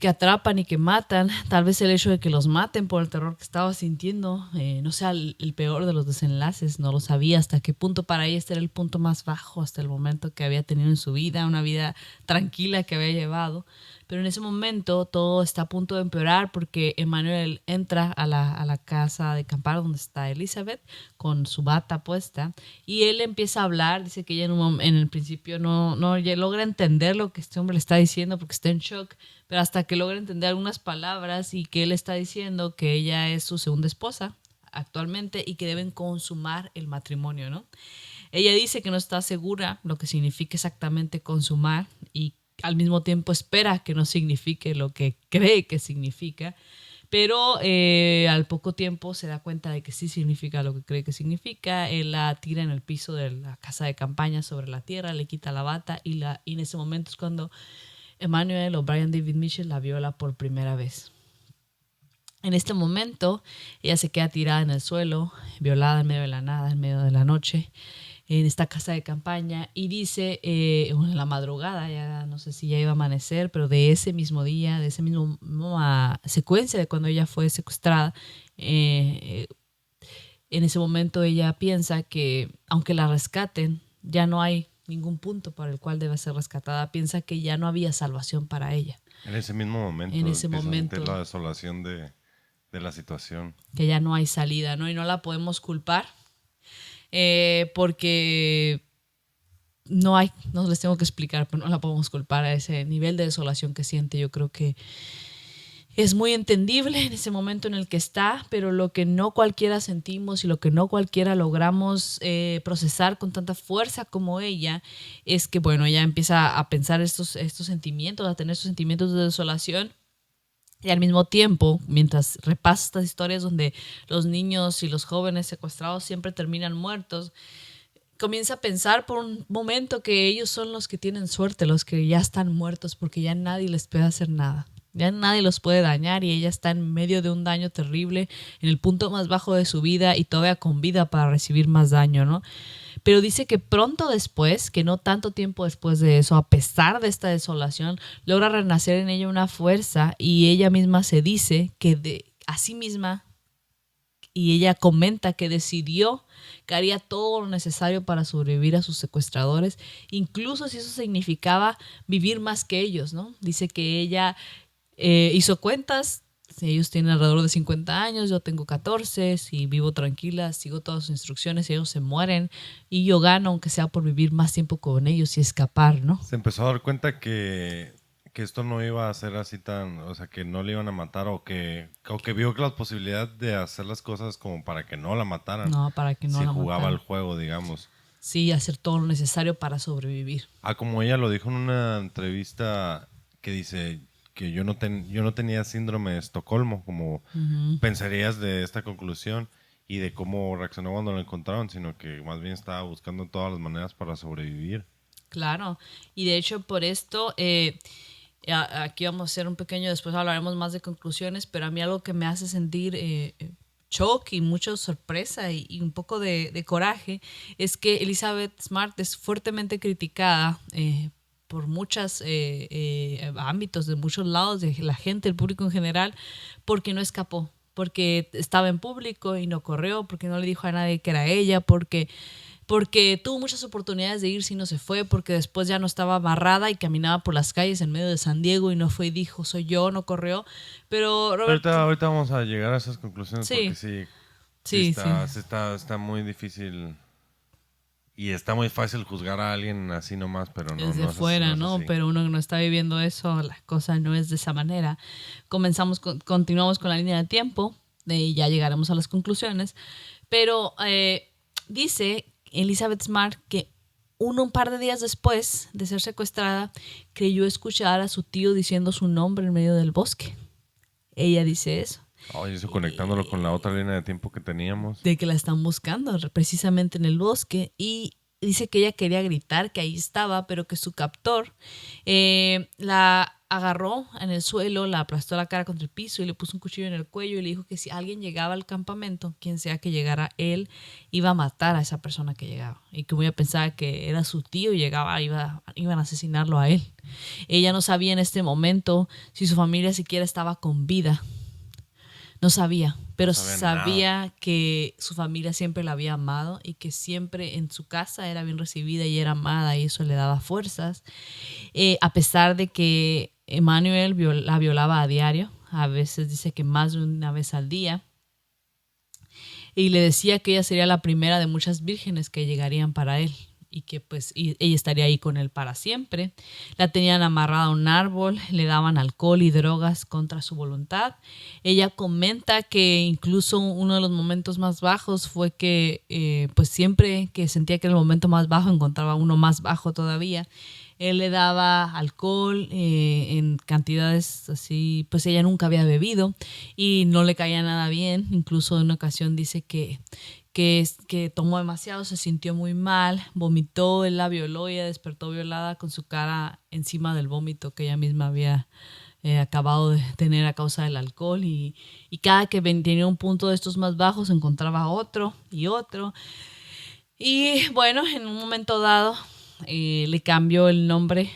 atrapan y que matan, tal vez el hecho de que los maten por el terror que estaba sintiendo, no sea el peor de los desenlaces, no lo sabía hasta qué punto para ella este era el punto más bajo hasta el momento que había tenido en su vida, una vida tranquila que había llevado. Pero en ese momento todo está a punto de empeorar porque Emmanuel entra a la casa de campar donde está Elizabeth con su bata puesta y él empieza a hablar. Dice que ella en el principio no logra entender lo que este hombre le está diciendo porque está en shock, pero hasta que logra entender algunas palabras y que él está diciendo que ella es su segunda esposa actualmente y que deben consumar el matrimonio, ¿no? Ella dice que no está segura lo que significa exactamente consumar y al mismo tiempo espera que no signifique lo que cree que significa, pero al poco tiempo se da cuenta de que sí significa lo que cree que significa. Él la tira en el piso de la casa de campaña sobre la tierra, le quita la bata y en ese momento es cuando Emmanuel o Brian David Mitchell la viola por primera vez. En este momento ella se queda tirada en el suelo, violada en medio de la nada, en medio de la noche, en esta casa de campaña, y dice, en la madrugada, ya no sé si ya iba a amanecer, pero de ese mismo día, de esa misma secuencia de cuando ella fue secuestrada, en ese momento ella piensa que aunque la rescaten, ya no hay ningún punto para el cual debe ser rescatada. Piensa que ya no había salvación para ella. En ese mismo momento. En ese momento. La desolación de la situación. Que ya no hay salida, ¿no? Y no la podemos culpar. Porque no les tengo que explicar, pero no la podemos culpar a ese nivel de desolación que siente. Yo creo que es muy entendible en ese momento en el que está, pero lo que no cualquiera sentimos y lo que no cualquiera logramos procesar con tanta fuerza como ella es que, bueno, ella empieza a pensar estos sentimientos, a tener estos sentimientos de desolación. Y al mismo tiempo, mientras repasa estas historias donde los niños y los jóvenes secuestrados siempre terminan muertos, comienza a pensar por un momento que ellos son los que tienen suerte, los que ya están muertos, porque ya nadie les puede hacer nada. Ya nadie los puede dañar y ella está en medio de un daño terrible, en el punto más bajo de su vida y todavía con vida para recibir más daño, ¿no? Pero dice que pronto después, que no tanto tiempo después de eso, a pesar de esta desolación, logra renacer en ella una fuerza y ella misma se dice que a sí misma, y ella comenta que decidió que haría todo lo necesario para sobrevivir a sus secuestradores, incluso si eso significaba vivir más que ellos, ¿no? Dice que ella hizo cuentas. Si ellos tienen alrededor de 50 años, yo tengo 14, si vivo tranquila, sigo todas sus instrucciones, ellos se mueren y yo gano, aunque sea por vivir más tiempo con ellos y escapar, ¿no? Se empezó a dar cuenta que esto no iba a ser así tan, o sea, que no le iban a matar o que vio que la posibilidad de hacer las cosas como para que no la mataran. No, para que no la mataran. Si jugaba el juego, digamos. Sí, hacer todo lo necesario para sobrevivir. Como ella lo dijo en una entrevista que dice que yo no tenía síndrome de Estocolmo, como pensarías de esta conclusión y de cómo reaccionó cuando lo encontraron, sino que más bien estaba buscando todas las maneras para sobrevivir. Claro, y de hecho por esto, aquí vamos a hacer un pequeño, después hablaremos más de conclusiones, pero a mí algo que me hace sentir shock y mucha sorpresa y un poco de coraje es que Elizabeth Smart es fuertemente criticada por muchos ámbitos, de muchos lados, de la gente, el público en general, porque no escapó, porque estaba en público y no corrió, porque no le dijo a nadie que era ella, porque tuvo muchas oportunidades de irse y no se fue, porque después ya no estaba amarrada y caminaba por las calles en medio de San Diego y no fue y dijo, soy yo, no corrió. Pero Roberto, ahorita vamos a llegar a esas conclusiones, sí, porque sí está muy difícil. Y está muy fácil juzgar a alguien así nomás, pero no. Desde fuera, ¿no? Pero uno que no está viviendo eso, la cosa no es de esa manera. Continuamos con la línea de tiempo y ya llegaremos a las conclusiones. Pero dice Elizabeth Smart que un par de días después de ser secuestrada, creyó escuchar a su tío diciendo su nombre en medio del bosque. Ella dice eso. Y eso conectándolo con la otra línea de tiempo que teníamos. De que la están buscando precisamente en el bosque. Y dice que ella quería gritar que ahí estaba, pero que su captor la agarró en el suelo, la aplastó la cara contra el piso y le puso un cuchillo en el cuello y le dijo que si alguien llegaba al campamento, quien sea que llegara, él iba a matar a esa persona que llegaba. Y como ella pensaba que era su tío y llegaba, iban a asesinarlo a él. Ella no sabía en este momento si su familia siquiera estaba con vida. No sabía, pero sabía que su familia siempre la había amado y que siempre en su casa era bien recibida y era amada y eso le daba fuerzas. A pesar de que Emmanuel la violaba a diario, a veces dice que más de una vez al día, y le decía que ella sería la primera de muchas vírgenes que llegarían para él y que pues ella estaría ahí con él para siempre. La tenían amarrada a un árbol, le daban alcohol y drogas contra su voluntad. Ella comenta que incluso uno de los momentos más bajos fue que pues siempre que sentía que era el momento más bajo encontraba uno más bajo todavía. Él le daba alcohol en cantidades así, pues ella nunca había bebido y no le caía nada bien. Incluso en una ocasión dice que tomó demasiado, se sintió muy mal, vomitó, él la violó y ella despertó violada con su cara encima del vómito que ella misma había acabado de tener a causa del alcohol y cada que tenía un punto de estos más bajos encontraba otro y otro. Y bueno, en un momento dado le cambió el nombre.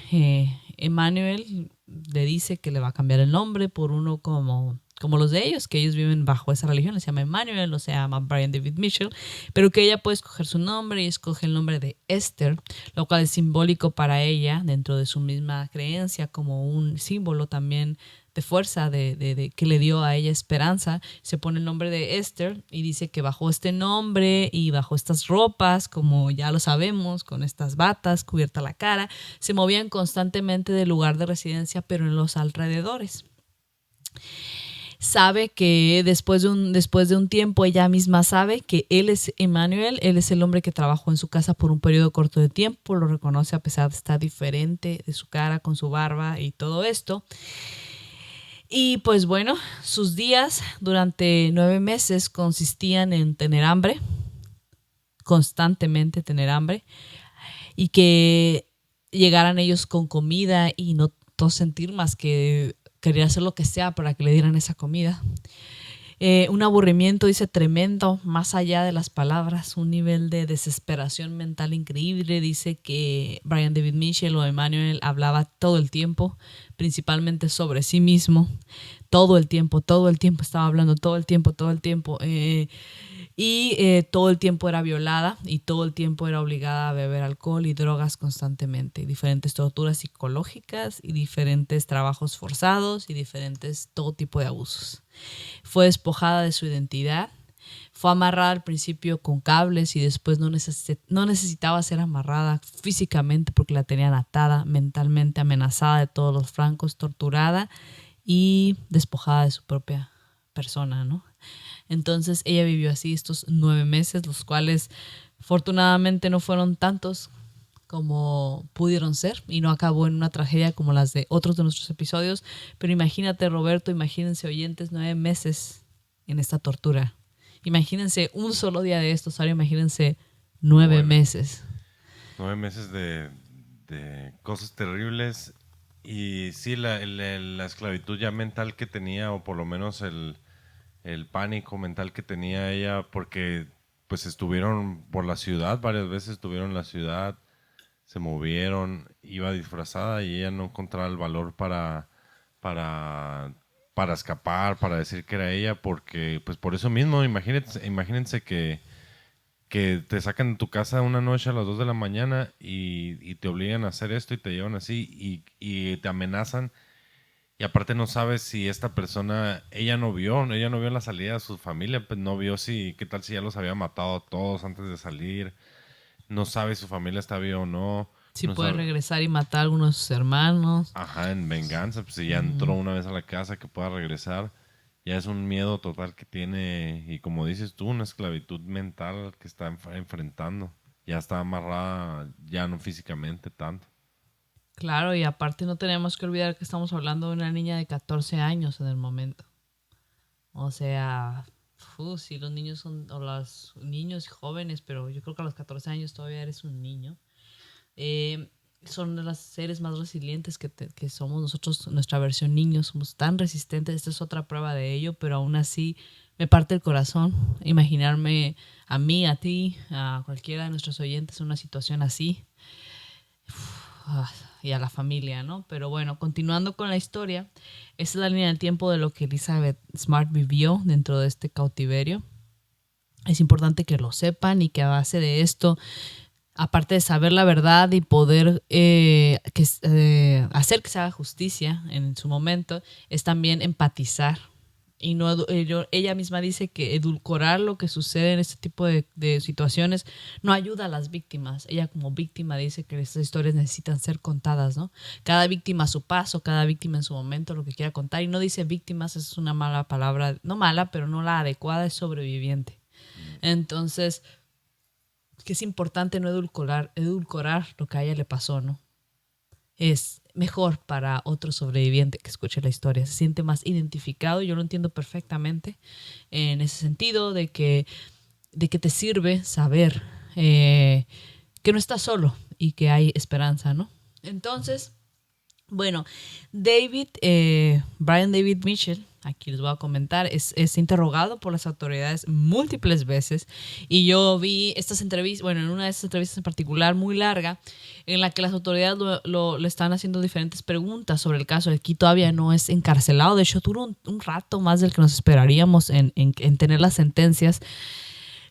Emmanuel le dice que le va a cambiar el nombre por uno como los de ellos, que ellos viven bajo esa religión, se llama Emmanuel, no se llama Brian David Mitchell, pero que ella puede escoger su nombre y escoge el nombre de Esther, lo cual es simbólico para ella dentro de su misma creencia, como un símbolo también de fuerza, de que le dio a ella esperanza. Se pone el nombre de Esther y dice que bajo este nombre y bajo estas ropas, como ya lo sabemos, con estas batas, cubierta la cara, se movían constantemente del lugar de residencia, pero en los alrededores. Sabe que después de un tiempo ella misma sabe que él es Emmanuel, él es el hombre que trabajó en su casa por un periodo corto de tiempo, lo reconoce a pesar de estar diferente de su cara, con su barba y todo esto. Y pues bueno, sus días durante 9 meses consistían en tener hambre, constantemente tener hambre, y que llegaran ellos con comida y no sentir más que quería hacer lo que sea para que le dieran esa comida. Un aburrimiento, dice, tremendo, más allá de las palabras, un nivel de desesperación mental increíble. Dice que Brian David Mitchell o Emmanuel hablaba todo el tiempo, principalmente sobre sí mismo, todo el tiempo estaba hablando, todo el tiempo. Y todo el tiempo era violada y todo el tiempo era obligada a beber alcohol y drogas constantemente. Diferentes torturas psicológicas y diferentes trabajos forzados y diferentes todo tipo de abusos. Fue despojada de su identidad. Fue amarrada al principio con cables y después no necesitaba ser amarrada físicamente porque la tenían atada, mentalmente amenazada de todos los flancos, torturada y despojada de su propia persona, ¿no? Entonces ella vivió así estos 9 meses, los cuales afortunadamente no fueron tantos como pudieron ser y no acabó en una tragedia como las de otros de nuestros episodios. Pero imagínate, Roberto, imagínense, oyentes, 9 meses en esta tortura. Imagínense un solo día de esto, ahora imagínense 9 meses. 9 meses de cosas terribles. Y sí, la esclavitud ya mental que tenía, o por lo menos el pánico mental que tenía ella, porque pues estuvieron por la ciudad, varias veces estuvieron en la ciudad, se movieron, iba disfrazada y ella no encontraba el valor para escapar, para decir que era ella, porque pues por eso mismo, imagínense que te sacan de tu casa una noche a las 2 de la mañana y te obligan a hacer esto y te llevan así y te amenazan. Y aparte no sabes si esta persona, ella no vio la salida de su familia, pues no vio qué tal si ya los había matado a todos antes de salir, no sabe si su familia está viva o no. Si no puede sabe. regresar y matar a algunos de sus hermanos. Ajá, en venganza, pues si ya entró una vez a la casa que pueda regresar, ya es un miedo total que tiene y como dices tú, una esclavitud mental que está enfrentando, ya está amarrada, ya no físicamente tanto. Claro, y aparte no tenemos que olvidar que estamos hablando de una niña de 14 años en el momento. O sea, Sí, los niños son, o los niños jóvenes, pero yo creo que a los 14 años todavía eres un niño. Son de los seres más resilientes que somos nosotros, nuestra versión niños, somos tan resistentes. Esta es otra prueba de ello, pero aún así me parte el corazón imaginarme a mí, a ti, a cualquiera de nuestros oyentes en una situación así. Y a la familia, ¿no? Pero bueno, continuando con la historia, esta es la línea del tiempo de lo que Elizabeth Smart vivió dentro de este cautiverio. Es importante que lo sepan y que a base de esto, aparte de saber la verdad y poder hacer que se haga justicia en su momento, es también empatizar. Y no, ella misma dice que edulcorar lo que sucede en este tipo de situaciones no ayuda a las víctimas. Ella como víctima dice que estas historias necesitan ser contadas, ¿no? Cada víctima a su paso, cada víctima en su momento, lo que quiera contar. Y no dice víctimas, es una mala palabra, no mala, pero no la adecuada, es sobreviviente. Entonces, que es importante no edulcorar lo que a ella le pasó, ¿no? Es mejor para otro sobreviviente que escuche la historia, se siente más identificado. Yo lo entiendo perfectamente en ese sentido de que te sirve saber que no estás solo y que hay esperanza, ¿no? Entonces, bueno, Brian David Mitchell, aquí les voy a comentar, es interrogado por las autoridades múltiples veces, y yo vi estas entrevistas, bueno, en una de estas entrevistas en particular muy larga, en la que las autoridades le están haciendo diferentes preguntas sobre el caso. Aquí todavía no es encarcelado, de hecho duró un rato más del que nos esperaríamos en tener las sentencias.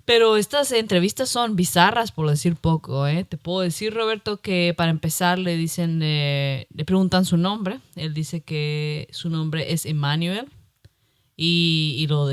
Pero estas entrevistas son bizarras, por decir poco, ¿eh? Te puedo decir, Roberto, que para empezar le preguntan su nombre. Él dice que su nombre es Emmanuel y lo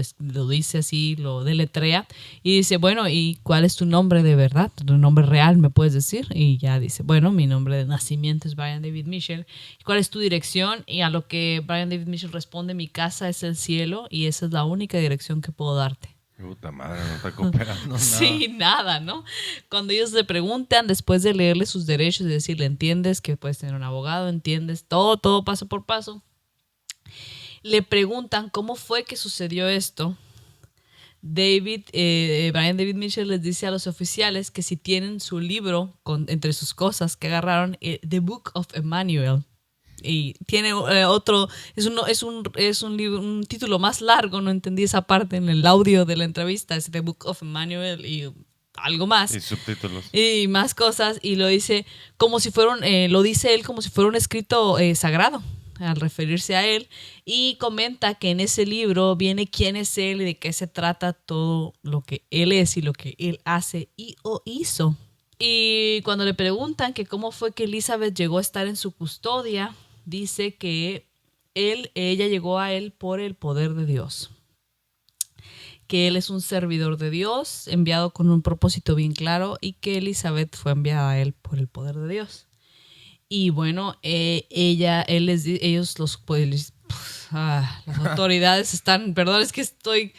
dice así, lo deletrea. Y dice, bueno, ¿y cuál es tu nombre de verdad? ¿Tu nombre real me puedes decir? Y ya dice, bueno, mi nombre de nacimiento es Brian David Mitchell. ¿Cuál es tu dirección? Y a lo que Brian David Mitchell responde, mi casa es el cielo y esa es la única dirección que puedo darte. Puta madre, no está cooperando nada. Sí, nada, ¿no? Cuando ellos le preguntan, después de leerle sus derechos y decirle, entiendes que puedes tener un abogado, entiendes todo paso por paso, le preguntan cómo fue que sucedió esto. Brian David Mitchell les dice a los oficiales que si tienen su libro entre sus cosas que agarraron, The Book of Emmanuel. Y tiene otro, es un libro, un título más largo, no entendí esa parte en el audio de la entrevista, es The Book of Emmanuel y algo más. Y subtítulos. Y más cosas, y lo dice como si fuera lo dice él como si fuera un escrito sagrado, al referirse a él, y comenta que en ese libro viene quién es él y de qué se trata todo lo que él es y lo que él hace o hizo. Y cuando le preguntan que cómo fue que Elizabeth llegó a estar en su custodia, dice que ella llegó a él por el poder de Dios. Que él es un servidor de Dios, enviado con un propósito bien claro, y que Elizabeth fue enviada a él por el poder de Dios. Y bueno, las autoridades están, perdón, es que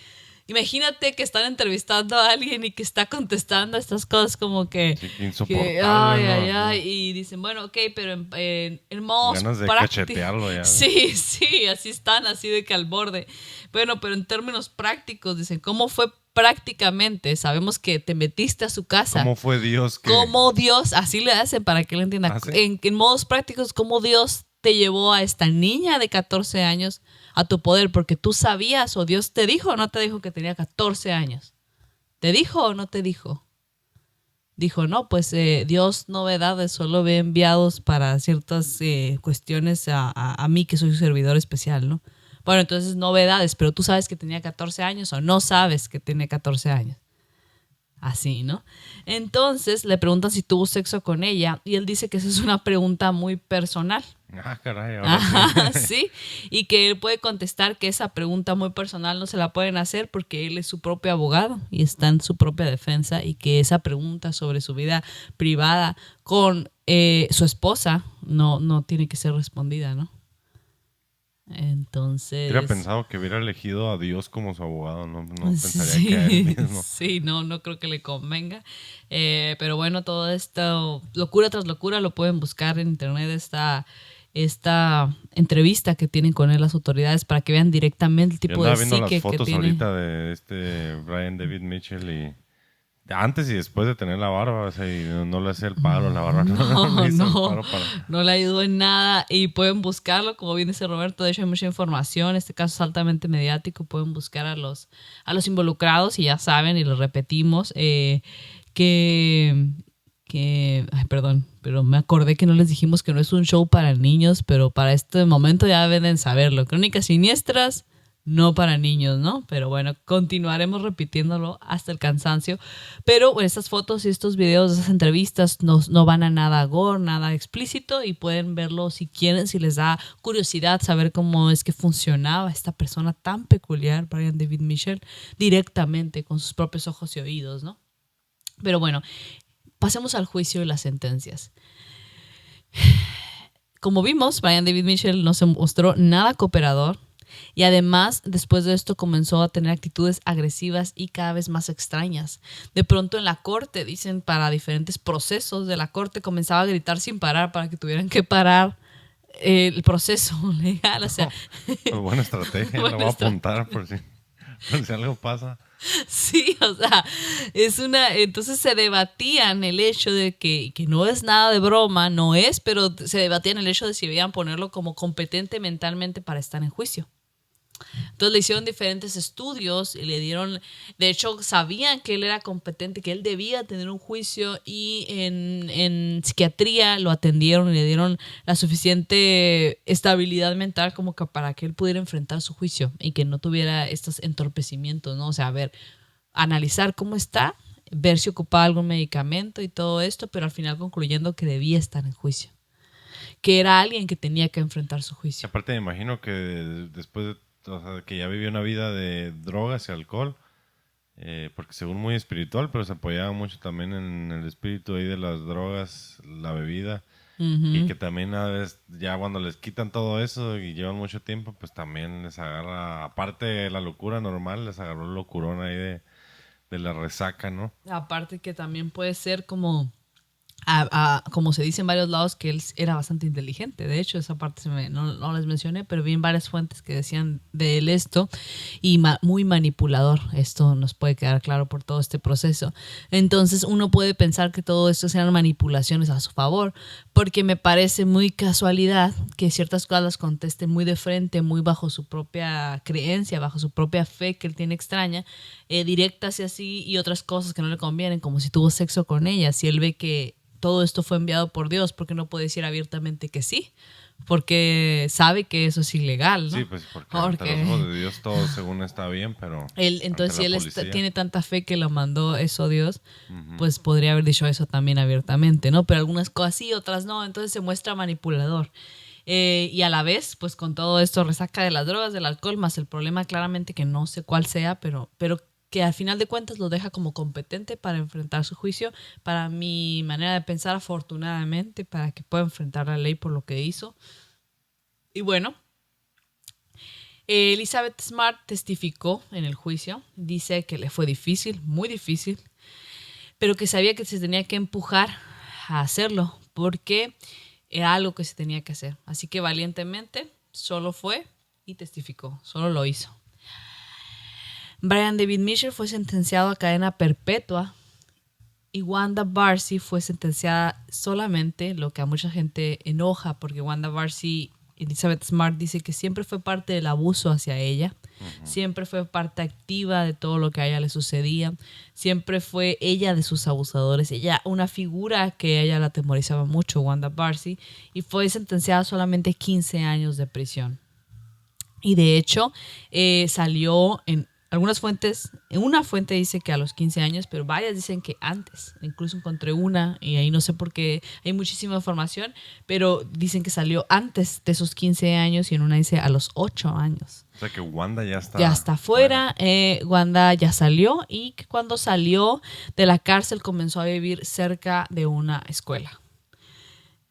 imagínate que están entrevistando a alguien y que está contestando estas cosas como que... Sí, insoportable. Y dicen, bueno, ok, pero en modos ganas de prácticos... cachetearlo ya. Sí, así están, así de que al borde. Bueno, pero en términos prácticos, dicen, ¿cómo fue prácticamente? Sabemos que te metiste a su casa. ¿Cómo fue Dios? ¿Cómo Dios? Así le hacen para que él entienda. ¿Ah, sí? En modos prácticos, ¿cómo Dios te llevó a esta niña de 14 años a tu poder? Porque tú sabías, o Dios te dijo o no te dijo que tenía 14 años. ¿Te dijo o no te dijo? Dijo, no, pues Dios no ve edades, solo ve enviados para ciertas cuestiones a mí, que soy su servidor especial, ¿no? Bueno, entonces no ve edades, pero tú sabes que tenía 14 años o no sabes que tiene 14 años. Así, ¿no? Entonces le preguntan si tuvo sexo con ella y él dice que esa es una pregunta muy personal. Ah, caray, ahora sí. Sí, y que él puede contestar que esa pregunta muy personal no se la pueden hacer porque él es su propio abogado y está en su propia defensa, y que esa pregunta sobre su vida privada con su esposa no tiene que ser respondida, ¿no? Entonces... Hubiera pensado que hubiera elegido a Dios como su abogado, no pensaría sí, que a él mismo. Sí, no creo que le convenga. Pero bueno, todo esto, locura tras locura, lo pueden buscar en internet. Está esta entrevista que tienen con él las autoridades para que vean directamente el tipo Yo de andaba viendo psique las que fotos tiene. ahorita de este Brian David Mitchell y antes y después de tener la barba, o sea, y no le hacía el paro, la barba no le hizo el paro para... No le ayudó en nada y pueden buscarlo, como bien dice Roberto, de hecho hay mucha información, este caso es altamente mediático, pueden buscar a los involucrados y ya saben, y lo repetimos, ay, perdón, pero me acordé que no les dijimos que no es un show para niños, pero para este momento ya deben saberlo. Crónicas Siniestras, no para niños, ¿no? Pero bueno, continuaremos repitiéndolo hasta el cansancio. Pero bueno, estas fotos y estos videos de esas entrevistas no van a nada gore, nada explícito y pueden verlo si quieren, si les da curiosidad saber cómo es que funcionaba esta persona tan peculiar, Brian David Mitchell, directamente con sus propios ojos y oídos, ¿no? Pero bueno, pasemos al juicio y las sentencias. Como vimos, Brian David Mitchell no se mostró nada cooperador y además después de esto comenzó a tener actitudes agresivas y cada vez más extrañas. De pronto en la corte, dicen, para diferentes procesos de la corte, comenzaba a gritar sin parar para que tuvieran que parar el proceso legal. O sea, buena estrategia, lo voy a apuntar por si algo pasa. Sí, o sea, entonces se debatían el hecho de que no es nada de broma, no es, pero se debatían el hecho de si debían ponerlo como competente mentalmente para estar en juicio. Entonces le hicieron diferentes estudios y le dieron, de hecho sabían que él era competente, que él debía tener un juicio y en psiquiatría lo atendieron y le dieron la suficiente estabilidad mental como que para que él pudiera enfrentar su juicio y que no tuviera estos entorpecimientos, ¿no? O sea, a ver, analizar cómo está, ver si ocupaba algún medicamento y todo esto, pero al final concluyendo que debía estar en juicio, que era alguien que tenía que enfrentar su juicio. Aparte me imagino que después de o sea, que ya vivió una vida de drogas y alcohol, porque según muy espiritual, pero se apoyaba mucho también en el espíritu ahí de las drogas, la bebida, y que también a veces ya cuando les quitan todo eso y llevan mucho tiempo, pues también les agarra, aparte de la locura normal, les agarró el locurón ahí de la resaca, ¿no? Aparte que también puede ser como... como se dice en varios lados, que él era bastante inteligente. De hecho, esa parte no les mencioné, pero vi en varias fuentes que decían de él esto, y muy manipulador. Esto nos puede quedar claro por todo este proceso. Entonces uno puede pensar que todo esto sean manipulaciones a su favor, porque me parece muy casualidad que ciertas cosas las conteste muy de frente, muy bajo su propia creencia, bajo su propia fe que él tiene extraña, directas y así, y otras cosas que no le convienen, como si tuvo sexo con ella, si él ve que todo esto fue enviado por Dios, porque no puede decir abiertamente que sí, porque sabe que eso es ilegal, ¿no? Sí, pues porque ante los ojos de Dios todo según está bien, pero entonces si él tiene tanta fe que lo mandó eso Dios, pues podría haber dicho eso también abiertamente, ¿no? Pero algunas cosas sí, otras no, entonces se muestra manipulador. Y a la vez, pues con todo esto resaca de las drogas, del alcohol, más el problema claramente que no sé cuál sea, pero que al final de cuentas lo deja como competente para enfrentar su juicio, para mi manera de pensar, afortunadamente, para que pueda enfrentar la ley por lo que hizo. Y bueno, Elizabeth Smart testificó en el juicio, dice que le fue difícil, muy difícil, pero que sabía que se tenía que empujar a hacerlo, porque era algo que se tenía que hacer. Así que valientemente solo fue y testificó, solo lo hizo. Brian David Mitchell fue sentenciado a cadena perpetua y Wanda Barcy fue sentenciada solamente, lo que a mucha gente enoja, porque Wanda Barcy, Elizabeth Smart dice que siempre fue parte del abuso hacia ella, siempre fue parte activa de todo lo que a ella le sucedía, siempre fue ella de sus abusadores, ella una figura que a ella la atemorizaba mucho, Wanda Barcy, y fue sentenciada solamente 15 años de prisión. Y de hecho salió en algunas fuentes, una fuente dice que a los 15 años, pero varias dicen que antes. Incluso encontré una, y ahí no sé por qué, hay muchísima información, pero dicen que salió antes de esos 15 años y en una dice a los 8 años. O sea que Wanda ya está... Ya está fuera, Wanda ya salió y que cuando salió de la cárcel comenzó a vivir cerca de una escuela.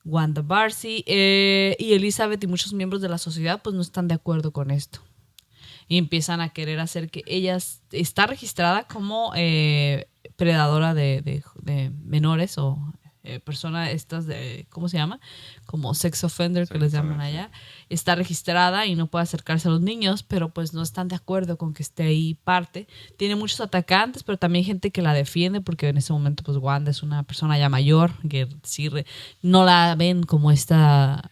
Wanda Barcy y Elizabeth y muchos miembros de la sociedad pues no están de acuerdo con esto. Y empiezan a querer hacer que ella está registrada como predadora de menores o persona estas de, ¿cómo se llama? Como sex offender que les llaman sí. allá, está registrada y no puede acercarse a los niños, pero pues no están de acuerdo con que esté ahí parte. Tiene muchos atacantes, pero también gente que la defiende porque en ese momento pues Wanda es una persona ya mayor que sí no la ven como esta...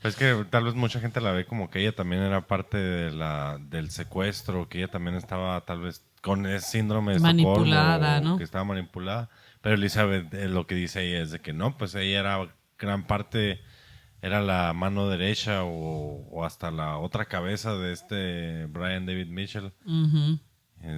Es que tal vez mucha gente la ve como que ella también era parte del secuestro, que ella también estaba tal vez con ese síndrome de manipulada, Estocolmo, ¿no? que estaba manipulada. Pero Elizabeth lo que dice ella es de que no, pues ella era gran parte, era la mano derecha o hasta la otra cabeza de este Brian David Mitchell. Uh-huh.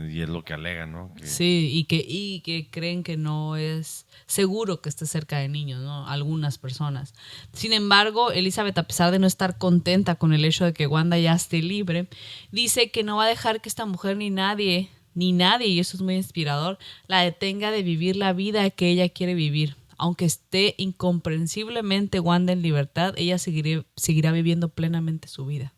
Y es lo que alega, ¿no? Que Sí, y que creen que no es seguro que esté cerca de niños, ¿no? Algunas personas. Sin embargo, Elizabeth, a pesar de no estar contenta con el hecho de que Wanda ya esté libre, dice que no va a dejar que esta mujer ni nadie, y eso es muy inspirador, la detenga de vivir la vida que ella quiere vivir. Aunque esté incomprensiblemente Wanda en libertad, ella seguirá viviendo plenamente su vida.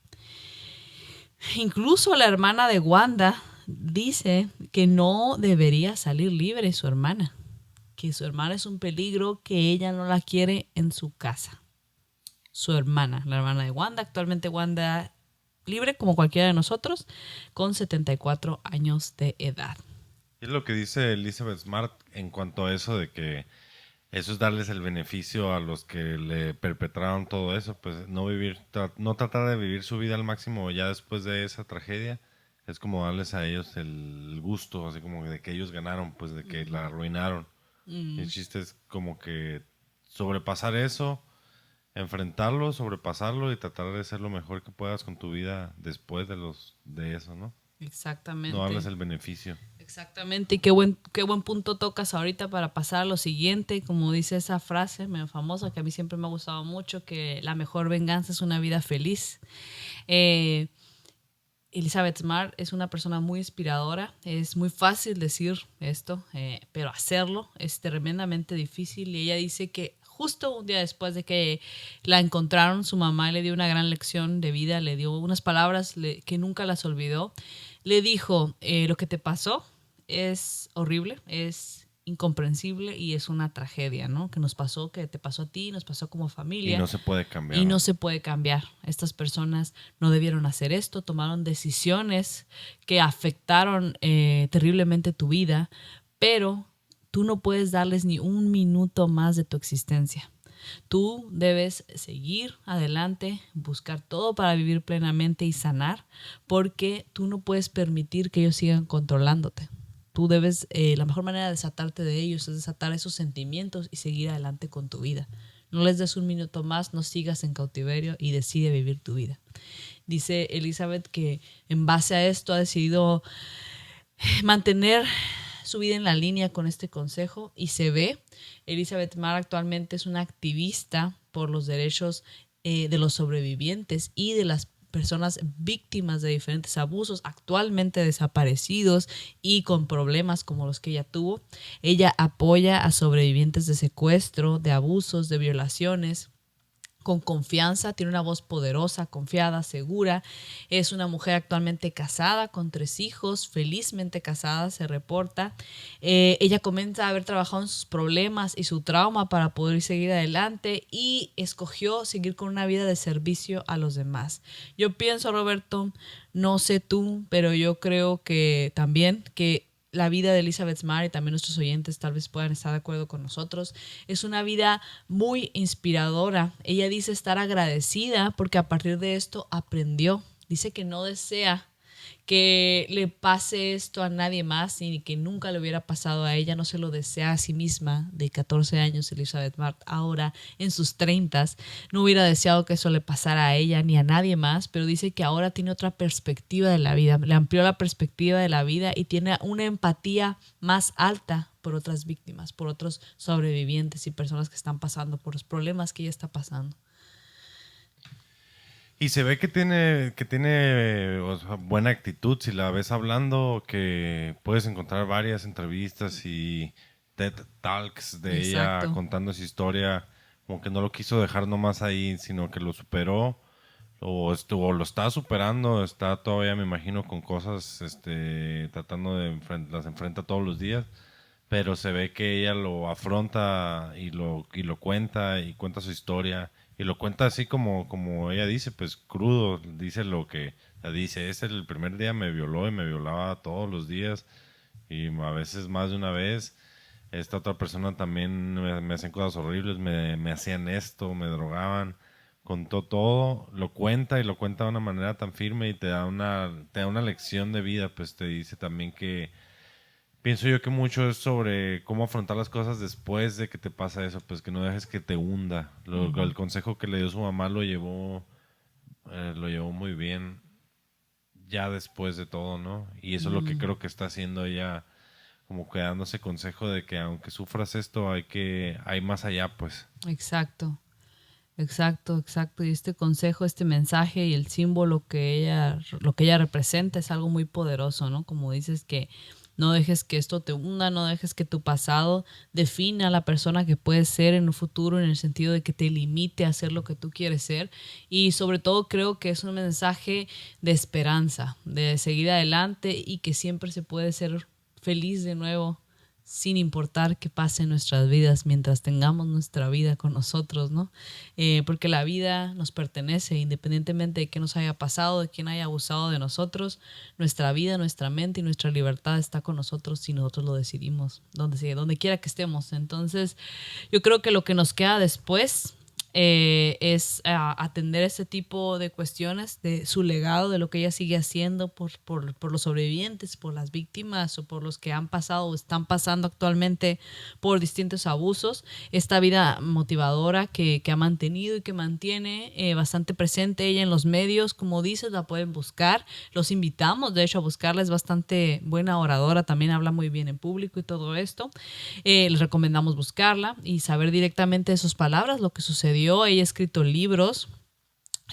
Incluso la hermana de Wanda dice que no debería salir libre su hermana, que su hermana es un peligro, que ella no la quiere en su casa. Su hermana, la hermana de Wanda, actualmente Wanda libre como cualquiera de nosotros, con 74 años de edad. es lo que dice Elizabeth Smart en cuanto a eso de que eso es darles el beneficio a los que le perpetraron todo eso, pues no tratar de vivir su vida al máximo ya después de esa tragedia, es como darles a ellos el gusto, así como de que ellos ganaron, pues de que la arruinaron. El chiste es como que sobrepasar eso, enfrentarlo, sobrepasarlo y tratar de ser lo mejor que puedas con tu vida después de eso, ¿no? Exactamente. No darles el beneficio. Exactamente, y qué buen punto tocas ahorita para pasar a lo siguiente, como dice esa frase medio famosa que a mí siempre me ha gustado mucho, que la mejor venganza es una vida feliz. Elizabeth Smart es una persona muy inspiradora, es muy fácil decir esto, pero hacerlo es tremendamente difícil, y ella dice que justo un día después de que la encontraron, su mamá le dio una gran lección de vida, le dio unas palabras que nunca las olvidó. Le dijo, lo que te pasó es horrible, es incomprensible y es una tragedia, ¿no? Que nos pasó, que te pasó a ti, nos pasó como familia. Y no se puede cambiar. Y no se puede cambiar. Estas personas no debieron hacer esto, tomaron decisiones que afectaron terriblemente tu vida, pero tú no puedes darles ni un minuto más de tu existencia. Tú debes seguir adelante, buscar todo para vivir plenamente y sanar, porque tú no puedes permitir que ellos sigan controlándote. Tú debes, la mejor manera de desatarte de ellos es desatar esos sentimientos y seguir adelante con tu vida. No les des un minuto más, no sigas en cautiverio y decide vivir tu vida. Dice Elizabeth que en base a esto ha decidido mantener su vida en la línea con este consejo y se ve. Elizabeth Marr actualmente es una activista por los derechos de los sobrevivientes y de las personas víctimas de diferentes abusos, actualmente desaparecidos y con problemas como los que ella tuvo. Ella apoya a sobrevivientes de secuestro, de abusos, de violaciones, con confianza, tiene una voz poderosa, confiada, segura. Es una mujer actualmente casada con 3 hijos, felizmente casada, se reporta. Ella comienza a haber trabajado en sus problemas y su trauma para poder seguir adelante y escogió seguir con una vida de servicio a los demás. Yo pienso, Roberto, no sé tú, pero yo creo que también que la vida de Elizabeth Smart, y también nuestros oyentes tal vez puedan estar de acuerdo con nosotros, es una vida muy inspiradora. Ella dice estar agradecida porque a partir de esto aprendió. Dice que no desea que le pase esto a nadie más ni que nunca le hubiera pasado a ella. No se lo desea a sí misma, de 14 años Elizabeth Mark, ahora en sus 30. No hubiera deseado que eso le pasara a ella ni a nadie más, pero dice que ahora tiene otra perspectiva de la vida, le amplió la perspectiva de la vida y tiene una empatía más alta por otras víctimas, por otros sobrevivientes y personas que están pasando por los problemas que ella está pasando. Y se ve que tiene o sea, buena actitud. Si la ves hablando, que puedes encontrar varias entrevistas y TED Talks de Exacto. ella contando esa historia. Como que no lo quiso dejar nomás ahí, sino que lo superó. O lo está superando. Está todavía, me imagino, con cosas tratando las enfrenta todos los días. pero se ve que ella lo afronta y lo cuenta su historia y lo cuenta así como ella dice, pues crudo, dice lo que dice, el primer día me violó y me violaba todos los días y a veces más de una vez. Esta otra persona también me hacían cosas horribles, me hacían esto, me drogaban. Contó todo, lo cuenta y lo cuenta de una manera tan firme y te da una lección de vida, pues te dice también que pienso yo que mucho es sobre cómo afrontar las cosas después de que te pasa eso, pues que no dejes que te hunda. El consejo que le dio su mamá lo llevó muy bien ya después de todo, ¿no? Y eso es lo que creo que está haciendo ella, como que dándose consejo de que aunque sufras esto, hay más allá, pues. Exacto. Exacto, exacto. Y este consejo, este mensaje y el símbolo lo que ella representa es algo muy poderoso, ¿no? Como dices, que no dejes que esto te hunda, no dejes que tu pasado defina a la persona que puedes ser en un futuro, en el sentido de que te limite a hacer lo que tú quieres ser. Y sobre todo creo que es un mensaje de esperanza, de seguir adelante y que siempre se puede ser feliz de nuevo sin importar qué pase en nuestras vidas, mientras tengamos nuestra vida con nosotros, ¿no? Porque la vida nos pertenece, independientemente de qué nos haya pasado, de quién haya abusado de nosotros, nuestra vida, nuestra mente y nuestra libertad está con nosotros si nosotros lo decidimos, donde quiera que estemos. Entonces, yo creo que lo que nos queda después es atender este tipo de cuestiones, de su legado, de lo que ella sigue haciendo por los sobrevivientes, por las víctimas o por los que han pasado o están pasando actualmente por distintos abusos. Esta vida motivadora que ha mantenido y que mantiene bastante presente ella en los medios, como dices, la pueden buscar. Los invitamos, de hecho, a buscarla. Es bastante buena oradora, también habla muy bien en público y todo esto. Les recomendamos buscarla y saber directamente de sus palabras lo que sucedió. Ella ha escrito libros.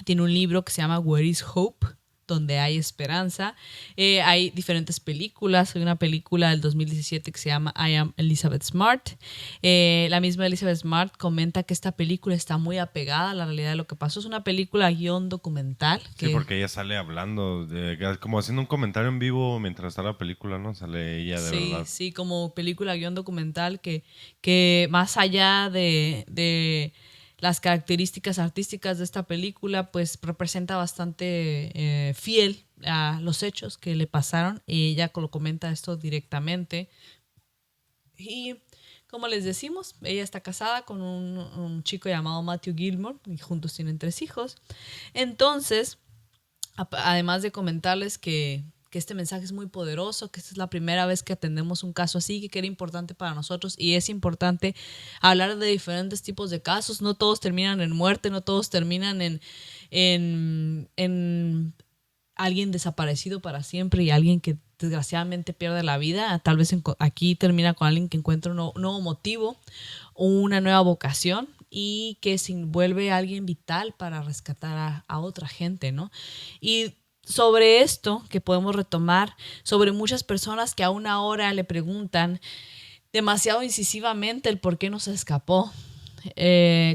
Tiene un libro que se llama Where is Hope, donde hay esperanza. Hay diferentes películas. Hay una película del 2017 que se llama I Am Elizabeth Smart. La misma Elizabeth Smart comenta que esta película está muy apegada a la realidad de lo que pasó. Es una película guión documental. Sí, porque ella sale hablando, como haciendo un comentario en vivo mientras está la película, ¿no? Sale ella de verdad. Sí, como película guión documental que más allá de las características artísticas de esta película, pues representa bastante fiel a los hechos que le pasaron y ella lo comenta esto directamente. Y como les decimos, ella está casada con un chico llamado Matthew Gilmore y juntos tienen 3 hijos. Entonces, además de comentarles que este mensaje es muy poderoso, que esta es la primera vez que atendemos un caso así, que era importante para nosotros y es importante hablar de diferentes tipos de casos. No todos terminan en muerte, no todos terminan en alguien desaparecido para siempre y alguien que desgraciadamente pierde la vida. Tal vez aquí termina con alguien que encuentra un nuevo motivo, una nueva vocación y que se vuelve alguien vital para rescatar a otra gente, ¿no? Y sobre esto que podemos retomar, sobre muchas personas que aún ahora le preguntan demasiado incisivamente el por qué no se escapó,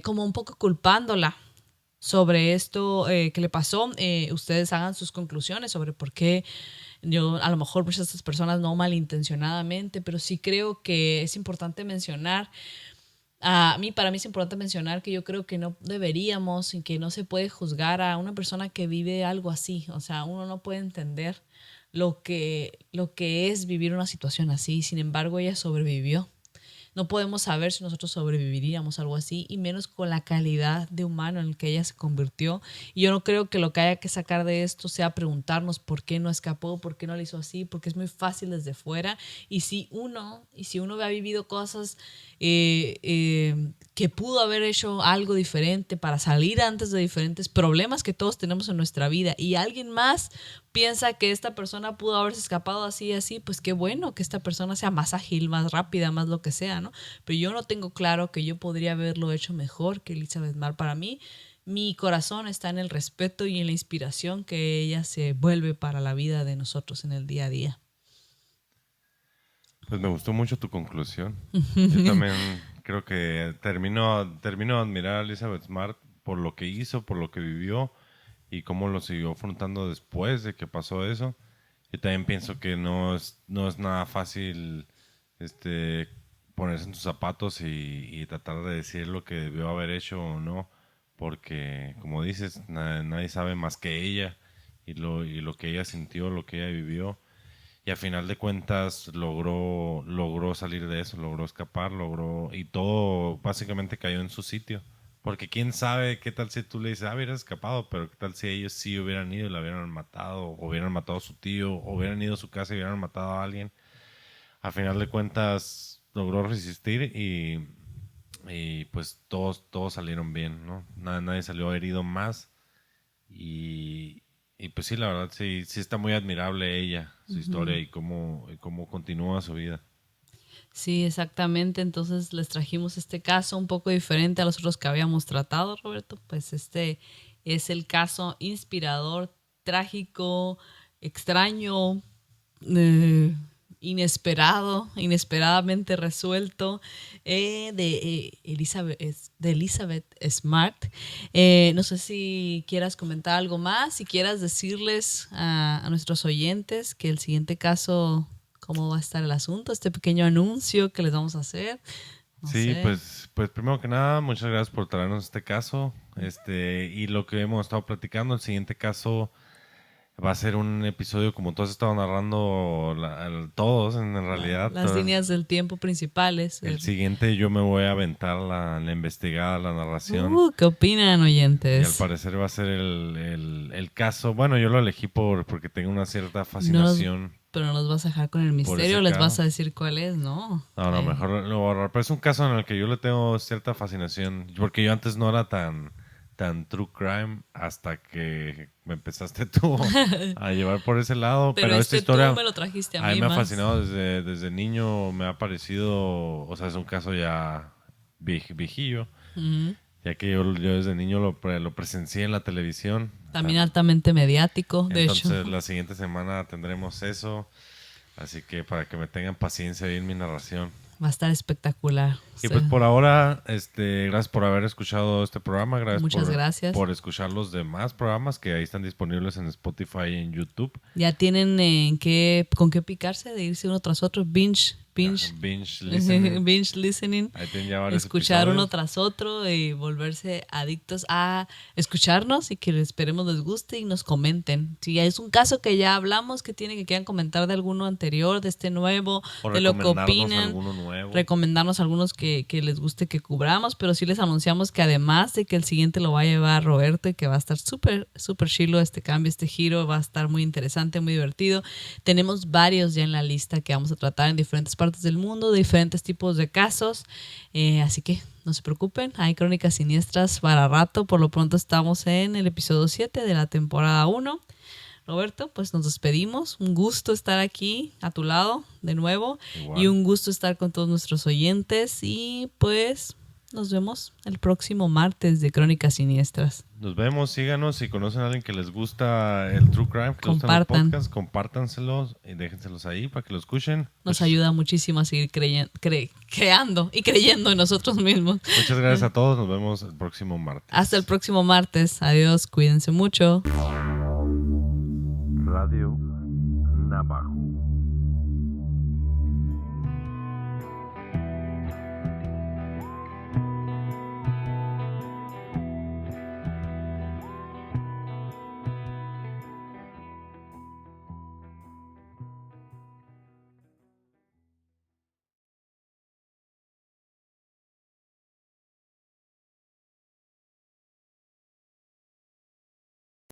como un poco culpándola sobre esto que le pasó. Ustedes hagan sus conclusiones sobre por qué. Yo, a lo mejor muchas de estas personas no malintencionadamente, pero sí creo que es importante mencionar. Para mí es importante mencionar que yo creo que no deberíamos y que no se puede juzgar a una persona que vive algo así. O sea, uno no puede entender lo que es vivir una situación así. Sin embargo, ella sobrevivió. No podemos saber si nosotros sobreviviríamos a algo así, y menos con la calidad de humano en el que ella se convirtió. Y yo no creo que lo que haya que sacar de esto sea preguntarnos por qué no escapó, por qué no lo hizo así, porque es muy fácil desde fuera. Y si uno ha vivido cosas que pudo haber hecho algo diferente para salir antes de diferentes problemas que todos tenemos en nuestra vida, y alguien más piensa que esta persona pudo haberse escapado así y así, pues qué bueno que esta persona sea más ágil, más rápida, más lo que sea, ¿no? Pero yo no tengo claro que yo podría haberlo hecho mejor que Elizabeth Marr. Para mí, mi corazón está en el respeto y en la inspiración que ella se vuelve para la vida de nosotros en el día a día. Pues me gustó mucho tu conclusión. Yo también creo que termino de admirar a Elizabeth Smart por lo que hizo, por lo que vivió y cómo lo siguió afrontando después de que pasó eso. Yo también pienso que no es nada fácil ponerse en sus zapatos y tratar de decir lo que debió haber hecho o no, porque como dices, nadie sabe más que ella y lo que ella sintió, lo que ella vivió. Y a final de cuentas logró salir de eso, logró escapar, y todo básicamente cayó en su sitio. Porque quién sabe qué tal si tú le dices, hubieras escapado, pero qué tal si ellos sí hubieran ido y la hubieran matado, o hubieran matado a su tío, o hubieran ido a su casa y hubieran matado a alguien. A final de cuentas logró resistir y pues todos salieron bien, ¿no? Nadie salió herido más. Y pues sí, la verdad, sí está muy admirable ella, su historia y cómo continúa su vida. Sí, exactamente. Entonces les trajimos este caso un poco diferente a los otros que habíamos tratado, Roberto. Pues este es el caso inspirador, trágico, extraño, inesperadamente resuelto de Elizabeth Smart. No sé si quieras comentar algo más, si quieras decirles a nuestros oyentes que el siguiente caso, cómo va a estar el asunto, este pequeño anuncio que les vamos a hacer. No Sí, sé. pues primero que nada, muchas gracias por traernos este caso. Y lo que hemos estado platicando, el siguiente caso va a ser un episodio como tú has estado narrando todos, en realidad. Las líneas del tiempo principales. El siguiente yo me voy a aventar la investigada, la narración. ¿Qué opinan, Y al oyentes? parecer va a ser el caso. Bueno, yo lo elegí porque tengo una cierta fascinación. Pero no nos vas a dejar con el ese misterio, les vas caso. a decir cuál es, ¿no? No, mejor lo voy a ahorrar. Pero es un caso en el que yo le tengo cierta fascinación. Porque yo antes no era tan true crime hasta que me empezaste tú a llevar por ese lado. Pero esta historia tú me lo trajiste a mí mí me ha más. fascinado desde niño. Me ha parecido, o sea, es un caso ya viejillo. Ujú. Ya que yo desde niño lo presencié en la televisión. También altamente mediático, de Entonces hecho. la siguiente semana tendremos eso. Así que para que me tengan paciencia ahí en mi narración. Va a estar espectacular. Y pues por ahora, gracias por haber escuchado este programa. Muchas gracias. Por escuchar los demás programas que ahí están disponibles en Spotify y en YouTube. Ya tienen con qué picarse de irse uno tras otro. Binge Listening. binge listening. Ahí tienen ya varios Escuchar episodios. uno tras otro y volverse adictos a escucharnos y que esperemos les guste y nos comenten. Si es un caso que ya hablamos, que quieran comentar de alguno anterior, de este nuevo, O de lo que opinan, alguno nuevo. recomendarnos algunos que les guste que cubramos, pero sí les anunciamos que además de que el siguiente lo va a llevar Roberto y que va a estar súper chilo este cambio, este giro, va a estar muy interesante, muy divertido. Tenemos varios ya en la lista que vamos a tratar en diferentes partes del mundo, diferentes tipos de casos, así que no se preocupen, hay crónicas siniestras para rato. Por lo pronto estamos en el episodio 7 de la temporada 1. Roberto, pues nos despedimos. Un gusto estar aquí a tu lado de nuevo. Igual. Y un gusto estar con todos nuestros oyentes. Y pues nos vemos el próximo martes de Crónicas Siniestras. Nos vemos, síganos. Si conocen a alguien que les gusta el True Crime, que les gustan los podcasts, compártanselos y déjenselos ahí para que lo escuchen. Nos ayuda muchísimo a seguir creando y creyendo en nosotros mismos. Muchas gracias a todos. Nos vemos el próximo martes. Hasta el próximo martes. Adiós. Cuídense mucho. Radio Navajo.